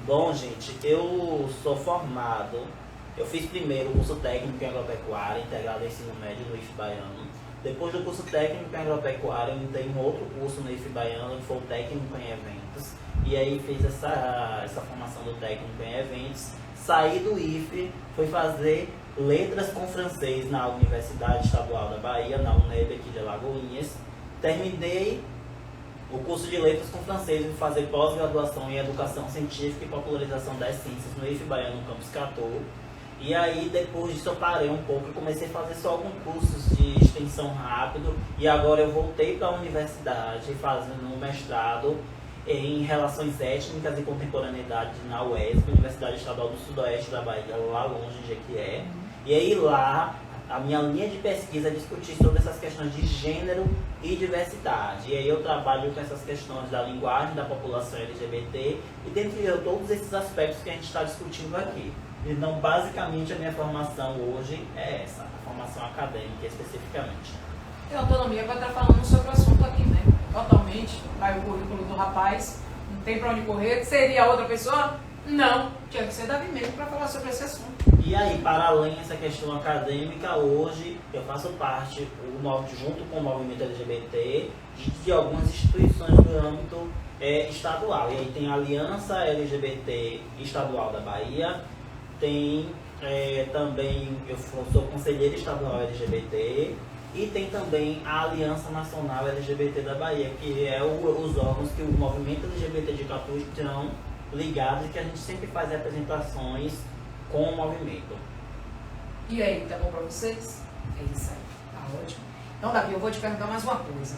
Bom, gente, eu sou formado, eu fiz primeiro o curso técnico em agropecuária, integrado ao ensino médio no IF Baiano. Depois do curso técnico em agropecuária, eu entrei em outro curso no IF Baiano, que foi o técnico em eventos. E aí fiz essa formação do técnico em eventos. Saí do IF, fui fazer letras com francês na Universidade Estadual da Bahia, na UNEB aqui de Alagoinhas. Terminei o curso de letras com francês e fui fazer pós-graduação em educação científica e popularização das ciências no IF Baiano, no campus Catu. E aí, depois disso, eu parei um pouco e comecei a fazer só alguns cursos de extensão rápido. E agora eu voltei para a universidade fazendo um mestrado em Relações Étnicas e Contemporaneidade na UESP, Universidade Estadual do Sudoeste da Bahia, lá longe de Jequié. E aí lá, a minha linha de pesquisa é discutir sobre essas questões de gênero e diversidade. E aí eu trabalho com essas questões da linguagem da população LGBT e dentre todos esses aspectos que a gente está discutindo aqui. Então, basicamente, a minha formação hoje é essa, a formação acadêmica especificamente. E a autonomia vai estar falando sobre o assunto aqui, né? Totalmente. Vai o currículo do rapaz, não tem para onde correr. Seria outra pessoa? Não. Tinha que ser Davi mesmo para falar sobre esse assunto. E aí, para além dessa questão acadêmica, hoje eu faço parte, junto com o movimento LGBT, de algumas instituições do âmbito estadual. E aí tem a Aliança LGBT Estadual da Bahia, tem também, eu sou conselheiro estadual LGBT, e tem também a Aliança Nacional LGBT da Bahia, que é os órgãos que o movimento LGBT de Catu estão ligados e que a gente sempre faz apresentações com o movimento. E aí, tá bom pra vocês? É isso aí, tá ótimo. Então, Davi, eu vou te perguntar mais uma coisa.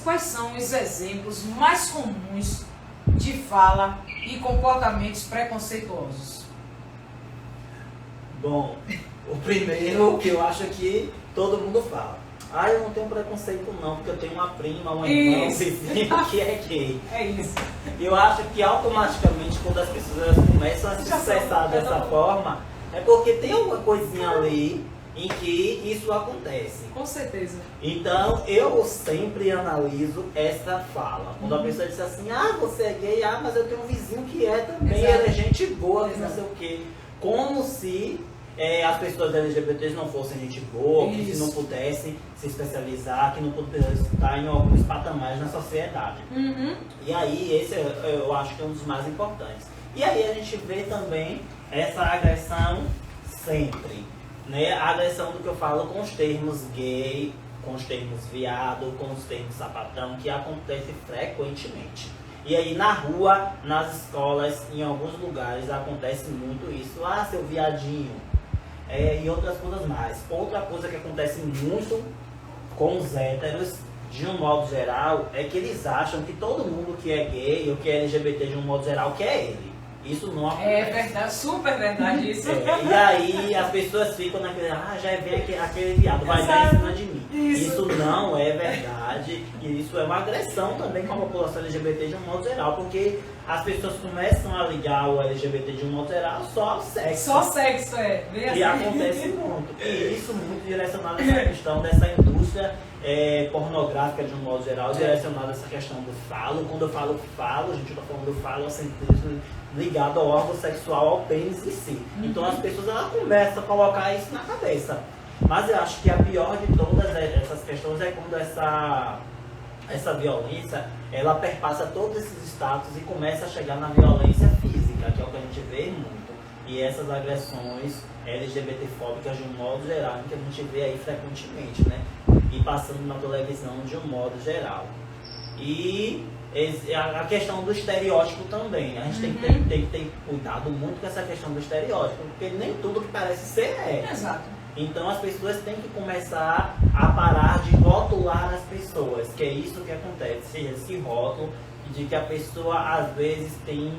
Quais são os exemplos mais comuns de fala e comportamentos preconceituosos? Bom, o primeiro que eu acho que todo mundo fala. Eu não tenho preconceito não, porque eu tenho uma prima, um irmão, um vizinho que é gay. É isso. Eu acho que automaticamente quando as pessoas começam a se expressar dessa forma, é porque tem alguma coisinha ali em que isso acontece. Com certeza. Então eu sempre analiso essa fala. Quando a pessoa diz assim, você é gay, mas eu tenho um vizinho que é também, ele é gente boa, que não sei o quê. Como se as pessoas LGBTs não fossem gente boa, que não pudessem se especializar, que não pudessem estar em alguns patamares na sociedade. Uhum. E aí, esse eu acho que é um dos mais importantes. E aí a gente vê também essa agressão sempre, né? A agressão do que eu falo com os termos gay, com os termos viado, com os termos sapatão, que acontece frequentemente. E aí na rua, nas escolas, em alguns lugares acontece muito isso. Seu viadinho. E outras coisas mais. Outra coisa que acontece muito com os héteros, de um modo geral, é que eles acham que todo mundo que é gay ou que é LGBT de um modo geral quer ele. Isso não acontece. É verdade, super verdade isso. E aí as pessoas ficam naquele, já vem aquele viado, vai dar em cima de mim. Isso não é verdade, e isso é uma agressão também com a população LGBT de um modo geral, porque as pessoas começam a ligar o LGBT de um modo geral só ao sexo. Só sexo, bem assim. E acontece muito. E isso muito direcionado a essa questão dessa indústria pornográfica de um modo geral, direcionado a essa questão do falo. Quando eu falo falo, gente, eu tô falando do falocentrismo ligado ao órgão sexual, ao pênis em si. Então as pessoas começam a colocar isso na cabeça. Mas eu acho que a pior de todas essas questões é quando essa violência, ela perpassa todos esses status e começa a chegar na violência física, que é o que a gente vê muito. E essas agressões LGBTfóbicas de um modo geral, que a gente vê aí frequentemente, né? E passando na televisão de um modo geral. E a questão do estereótipo também. A gente tem que ter cuidado muito com essa questão do estereótipo, porque nem tudo que parece ser é. Exato. Então as pessoas têm que começar a parar de rotular as pessoas, que é isso que acontece, esse rótulo de que a pessoa às vezes tem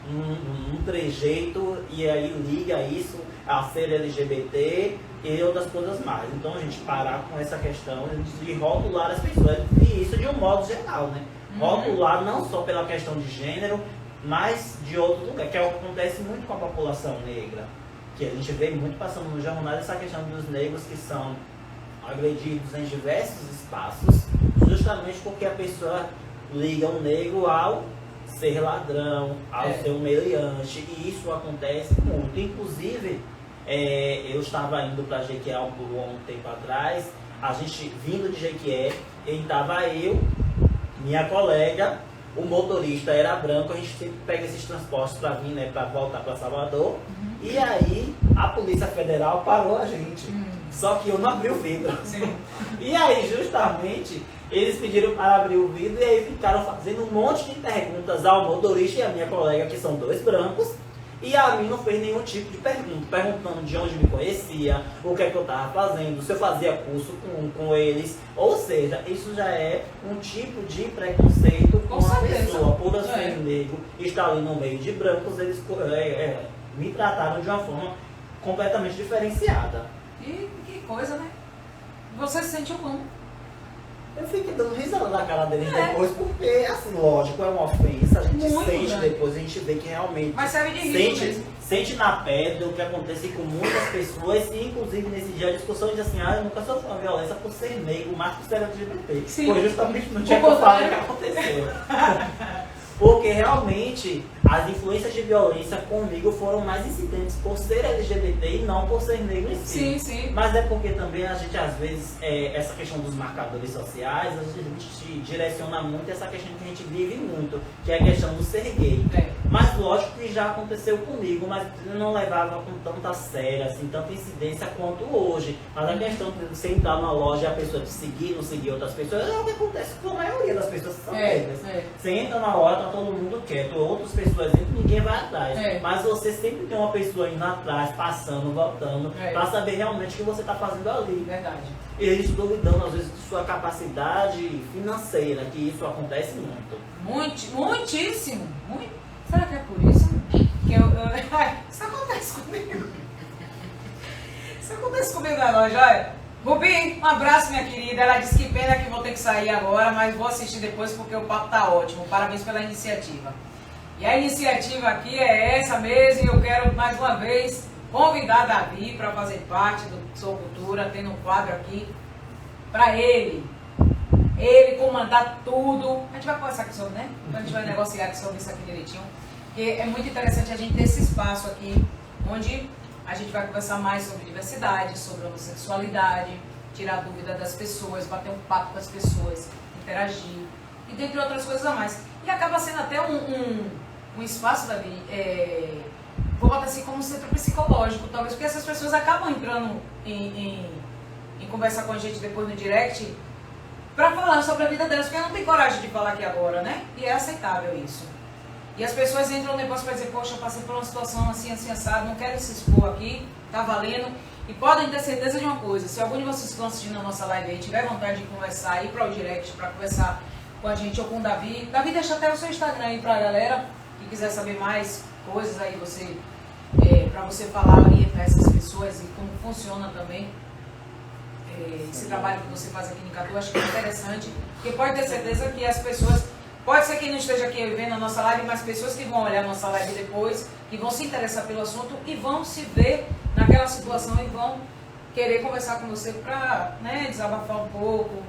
um trejeito e aí liga isso a ser LGBT e outras coisas mais. Então a gente parar com essa questão de rotular as pessoas, e isso de um modo geral, né? Rotular não só pela questão de gênero, mas de outro lugar, que é o que acontece muito com a população negra. Que a gente vê muito passando no jornal essa questão dos negros que são agredidos em diversos espaços, justamente porque a pessoa liga o negro ao ser ladrão, ao ser humilhante, e isso acontece muito. Inclusive, eu estava indo para Jequié por um tempo atrás, a gente vindo de Jequié, e estava eu, minha colega, o motorista era branco, a gente sempre pega esses transportes para vir, né, para voltar para Salvador. E aí a Polícia Federal parou a gente. Só que eu não abri o vidro. Sim. E aí justamente eles pediram para abrir o vidro e aí ficaram fazendo um monte de perguntas ao motorista e a minha colega, que são dois brancos. E a mim não fez nenhum tipo de pergunta, perguntando de onde me conhecia, o que é que eu estava fazendo, se eu fazia curso com eles. Ou seja, isso já é um tipo de preconceito com a pessoa. Por eu ser negro e estar ali no meio de brancos, eles me trataram de uma forma completamente diferenciada. E que coisa, né? Você se sentiu como? Eu fiquei dando risada na cara deles É. depois, porque, assim, lógico, é uma ofensa, a gente Muito, sente né? depois, a gente vê que realmente Mas serve de risco sente, mesmo. sente na pele o que acontece com muitas pessoas, e inclusive nesse dia a discussão diz assim, eu nunca sofri uma violência por ser negro, mas por ser LGBT. Sim. Foi justamente no dia O que eu falei que contrário. aconteceu. Porque realmente as influências de violência comigo foram mais incidentes por ser LGBT e não por ser negro em si. Sim, sim. Mas é porque também a gente, às vezes, essa questão dos marcadores sociais, a gente direciona muito essa questão que a gente vive muito, que é a questão do ser gay. É. Mas lógico que já aconteceu comigo, mas eu não levava com tanta séria, assim, tanta incidência quanto hoje. Mas a questão de você entrar numa loja e a pessoa te seguir, não seguir outras pessoas, é o que acontece com a maioria das pessoas que são negras. É. Você entra na loja, tá todo mundo quieto, outras pessoas entram, ninguém vai atrás. É. Mas você sempre tem uma pessoa indo atrás, passando, voltando, É. pra saber realmente o que você tá fazendo ali. Verdade. E eles duvidando, às vezes, de sua capacidade financeira, que isso acontece muito. Muitíssimo. Muito. Será que é por isso que isso acontece comigo? Isso acontece comigo na loja, olha. Rubi, um abraço, minha querida. Ela disse que pena que vou ter que sair agora, mas vou assistir depois porque o papo tá ótimo. Parabéns pela iniciativa. E a iniciativa aqui é essa mesmo, e eu quero mais uma vez convidar Davi para fazer parte do Sou Cultura, tendo um quadro aqui para ele comandar tudo. A gente vai conversar aqui sobre, né? A gente vai negociar aqui sobre isso aqui direitinho. Porque é muito interessante a gente ter esse espaço aqui, onde a gente vai conversar mais sobre diversidade, sobre homossexualidade, tirar dúvida das pessoas, bater um papo com as pessoas, interagir, e dentre outras coisas a mais. E acaba sendo até um espaço, Davi, vou botar assim como um centro psicológico, talvez, porque essas pessoas acabam entrando em conversar com a gente depois no direct, para falar sobre a vida delas, porque não tem coragem de falar aqui agora, né? E é aceitável isso. E as pessoas entram no negócio para dizer, poxa, eu passei por uma situação assim, assim, assado, não quero se expor aqui, tá valendo. E podem ter certeza de uma coisa, se algum de vocês que estão assistindo a nossa live aí tiver vontade de conversar, ir para o direct para conversar com a gente ou com o Davi. Davi, deixa até o seu Instagram aí para a galera que quiser saber mais coisas aí, para você falar, orientar essas pessoas e como funciona também. Esse trabalho que você faz aqui em Catu, acho que é interessante, porque pode ter certeza que as pessoas, pode ser que não esteja aqui vendo a nossa live, mas pessoas que vão olhar a nossa live depois, que vão se interessar pelo assunto e vão se ver naquela situação e vão querer conversar com você para, né, desabafar um pouco.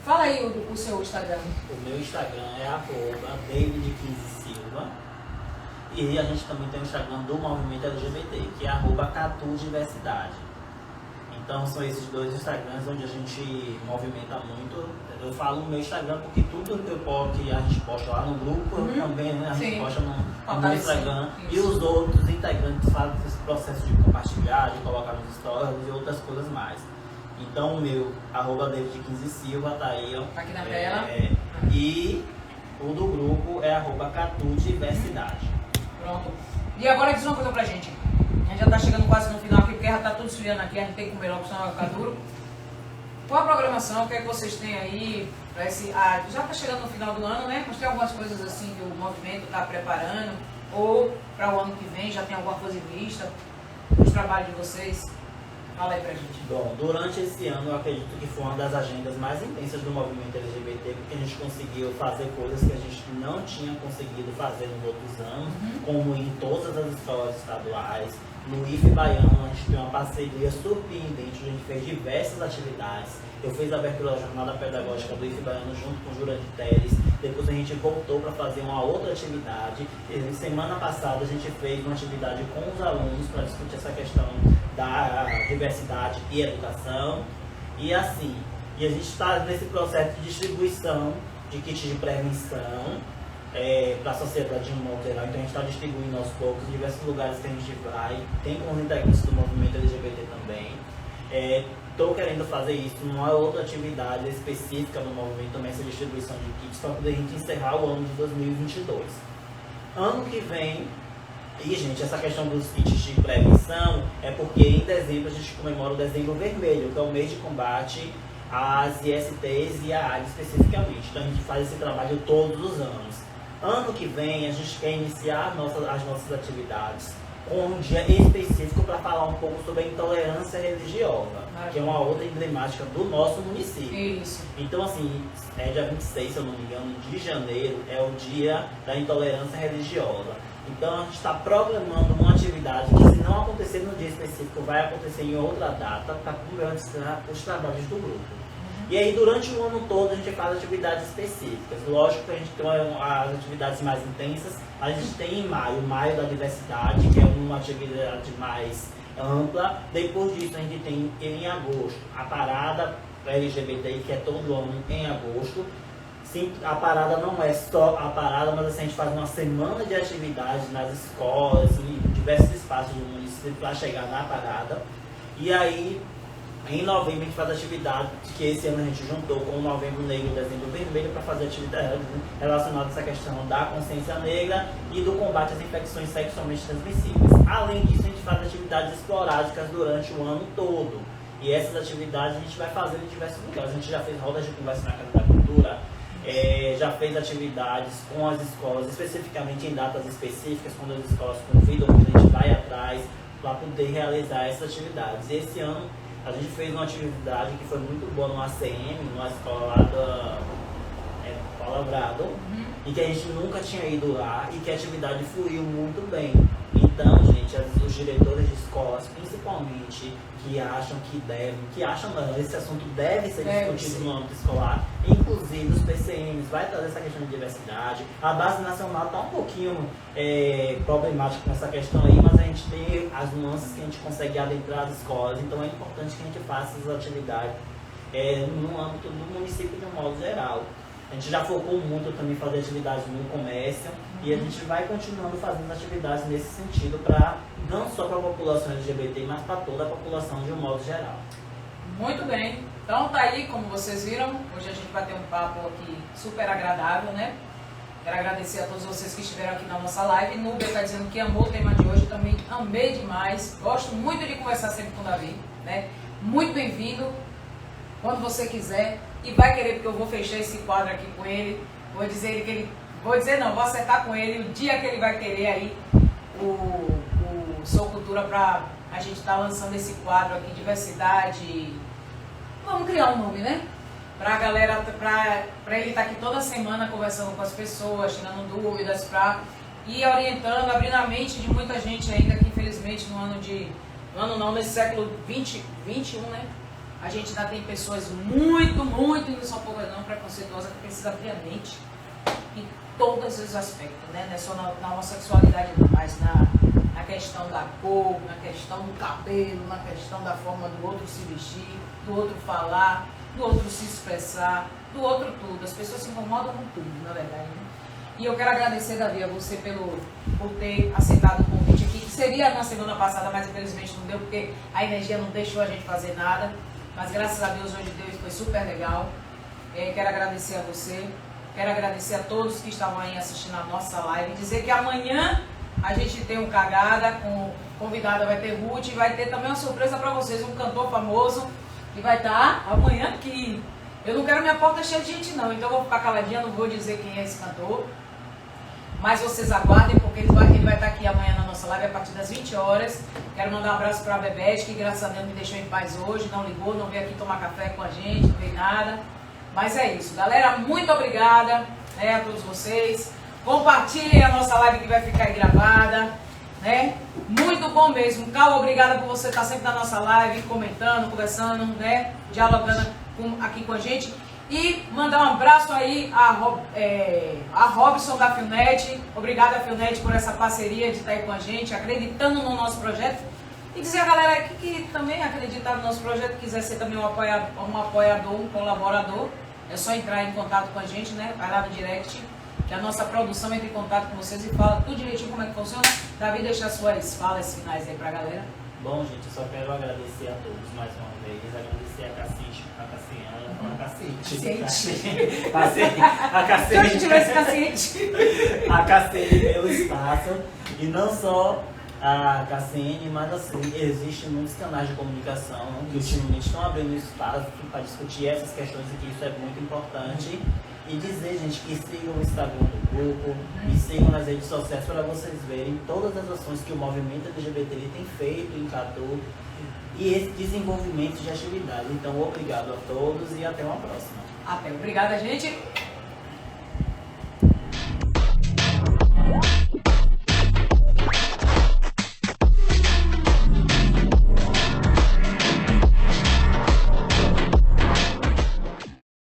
Fala aí o seu Instagram. O meu Instagram é @david15silva. E a gente também tem o Instagram do movimento LGBT, que é @catudiversidade. Então são esses dois Instagrams onde a gente movimenta muito. Eu falo no meu Instagram porque tudo que a gente posta lá no grupo, também, né, a gente posta no meu Instagram. E os outros integrantes fazem esse processo de compartilhar, de colocar nos stories e outras coisas mais. Então o meu, @david15silva, tá aí, ó. Tá aqui na tela. E o do grupo é @catudiversidade. Pronto. E agora diz uma coisa pra gente. A gente já tá chegando quase no final aqui, porque já tá tudo esfriando aqui, a gente tem que comer logo, senão vai ficar duro. Qual a programação? O que é que vocês têm aí? Pra já tá chegando no final do ano, né? Mas tem algumas coisas assim que o movimento tá preparando, ou para o ano que vem já tem alguma coisa em vista? Os trabalhos de vocês? Fala aí pra gente. Bom, durante esse ano eu acredito que foi uma das agendas mais intensas do movimento LGBT, porque a gente conseguiu fazer coisas que a gente não tinha conseguido fazer nos outros anos, como em todas as escolas estaduais. No IFE Baiano a gente tem uma parceria surpreendente, a gente fez diversas atividades. Eu fiz a abertura da jornada pedagógica do IFE Baiano junto com o Jurandir Teles. Depois a gente voltou para fazer uma outra atividade. E semana passada a gente fez uma atividade com os alunos para discutir essa questão da diversidade e educação. E assim, a gente está nesse processo de distribuição de kits de prevenção para a sociedade de um modo geral. Então a gente está distribuindo aos poucos em diversos lugares que a gente vai. Tem com os integrantes do movimento LGBT também. Estou querendo fazer isso numa outra atividade específica do movimento, também essa distribuição de kits, para poder a gente encerrar o ano de 2022. Ano que vem, e gente, essa questão dos kits de prevenção é porque em dezembro a gente comemora o Dezembro Vermelho, que é o mês de combate às ISTs e à AIDS especificamente. Então a gente faz esse trabalho todos os anos. Ano que vem a gente quer iniciar as nossas atividades com um dia específico para falar um pouco sobre a intolerância religiosa, que é uma outra emblemática do nosso município. Isso. Então, assim, é dia 26, se eu não me engano, de janeiro, é o dia da intolerância religiosa. Então, a gente está programando uma atividade que, se não acontecer no dia específico, vai acontecer em outra data para complementar os trabalhos do grupo. E aí, durante o ano todo, a gente faz atividades específicas. Lógico que a gente tem as atividades mais intensas, a gente tem em maio, Maio da Diversidade, que é uma atividade mais ampla. Depois disso, a gente tem em agosto a parada LGBT, que é todo ano em agosto. Sim, a parada não é só a parada, mas assim, a gente faz uma semana de atividades nas escolas, em diversos espaços do município para chegar na parada. E aí, em novembro, a gente faz atividade que esse ano a gente juntou com o Novembro Negro e Dezembro Vermelho para fazer atividades relacionadas a essa questão da consciência negra e do combate às infecções sexualmente transmissíveis. Além disso, a gente faz atividades esporádicas durante o ano todo. E essas atividades a gente vai fazer em diversos lugares. A gente já fez rodas de conversa na Casa da Cultura, já fez atividades com as escolas, especificamente em datas específicas, quando as escolas convidam, a gente vai atrás para poder realizar essas atividades. E esse ano a gente fez uma atividade que foi muito boa no ACM, numa escola lá da Palavrado, e que a gente nunca tinha ido lá e que a atividade fluiu muito bem. Então, gente, os diretores de escolas, principalmente, que acham não, esse assunto deve ser discutido no âmbito escolar, inclusive os PCMs, vai trazer essa questão de diversidade. A base nacional está um pouquinho problemática nessa questão aí, mas a gente tem as nuances que a gente consegue adentrar as escolas, então é importante que a gente faça essas atividades no âmbito do município de um modo geral. A gente já focou muito também em fazer atividades no comércio e a gente vai continuando fazendo atividades nesse sentido, não só para a população LGBT, mas para toda a população de um modo geral. Muito bem. Então tá aí, como vocês viram, hoje a gente vai ter um papo aqui super agradável, né? Quero agradecer a todos vocês que estiveram aqui na nossa live. Nubia está dizendo que amou o tema de hoje, também amei demais. Gosto muito de conversar sempre com o Davi, né? Muito bem-vindo, quando você quiser. E vai querer, porque eu vou fechar esse quadro aqui com ele. Vou acertar com ele o dia que ele vai querer aí o Sou Cultura para a gente estar lançando esse quadro aqui, diversidade. Vamos criar um nome, né? Pra galera, pra ele estar aqui toda semana conversando com as pessoas, tirando dúvidas, pra ir orientando, abrindo a mente de muita gente ainda que infelizmente nesse século 21, né? A gente ainda tem pessoas muito, e não são poucas não, preconceituosas, que precisam abrir a mente em todos os aspectos, né? Não é só na homossexualidade, mas na questão da cor, na questão do cabelo, na questão da forma do outro se vestir, do outro falar, do outro se expressar, do outro tudo. As pessoas se incomodam com tudo, na verdade, né? E eu quero agradecer, Davi, a você por ter aceitado o convite aqui, que seria na semana passada, mas infelizmente não deu, porque a energia não deixou a gente fazer nada. Mas graças a Deus, hoje foi super legal. Quero agradecer a você, quero agradecer a todos que estavam aí assistindo a nossa live. Dizer que amanhã a gente tem um Cagada, convidada vai ter Ruth, e vai ter também uma surpresa para vocês, um cantor famoso, que vai estar amanhã aqui. Eu não quero minha porta cheia de gente não, então eu vou ficar caladinha, não vou dizer quem é esse cantor. Mas vocês aguardem, porque ele vai estar aqui amanhã na nossa live a partir das 20 horas. Quero mandar um abraço para a Bebete, que graças a Deus me deixou em paz hoje, não ligou, não veio aqui tomar café com a gente, não veio nada. Mas é isso, galera, muito obrigada, né, a todos vocês. Compartilhem a nossa live que vai ficar aí gravada, né? Muito bom mesmo. Cal, obrigada por você estar sempre na nossa live, comentando, conversando, né? Dialogando aqui com a gente. E mandar um abraço aí a Robson da Filnet. Obrigada, Filnet, por essa parceria de estar aí com a gente, acreditando no nosso projeto. E dizer a galera aqui que também acreditar no nosso projeto, quiser ser também um apoiador, um colaborador, é só entrar em contato com a gente, né? Vai lá no direct, que a nossa produção entra em contato com vocês e fala tudo direitinho como é que funciona. Davi, deixa suas falas finais aí pra galera. Bom, gente, eu só quero agradecer a todos mais uma vez, agradecer a Se eu tivesse paciente. A Cassiane pelo espaço, e não só a Cassiane, mas assim, existem muitos canais de comunicação que ultimamente estão abrindo espaço para discutir essas questões aqui, isso é muito importante. E dizer, gente, que sigam o Instagram do grupo e sigam nas redes sociais para vocês verem todas as ações que o movimento LGBTI tem feito em Catu e esse desenvolvimento de atividade. Então, obrigado a todos e até uma próxima. Até. Obrigada, gente.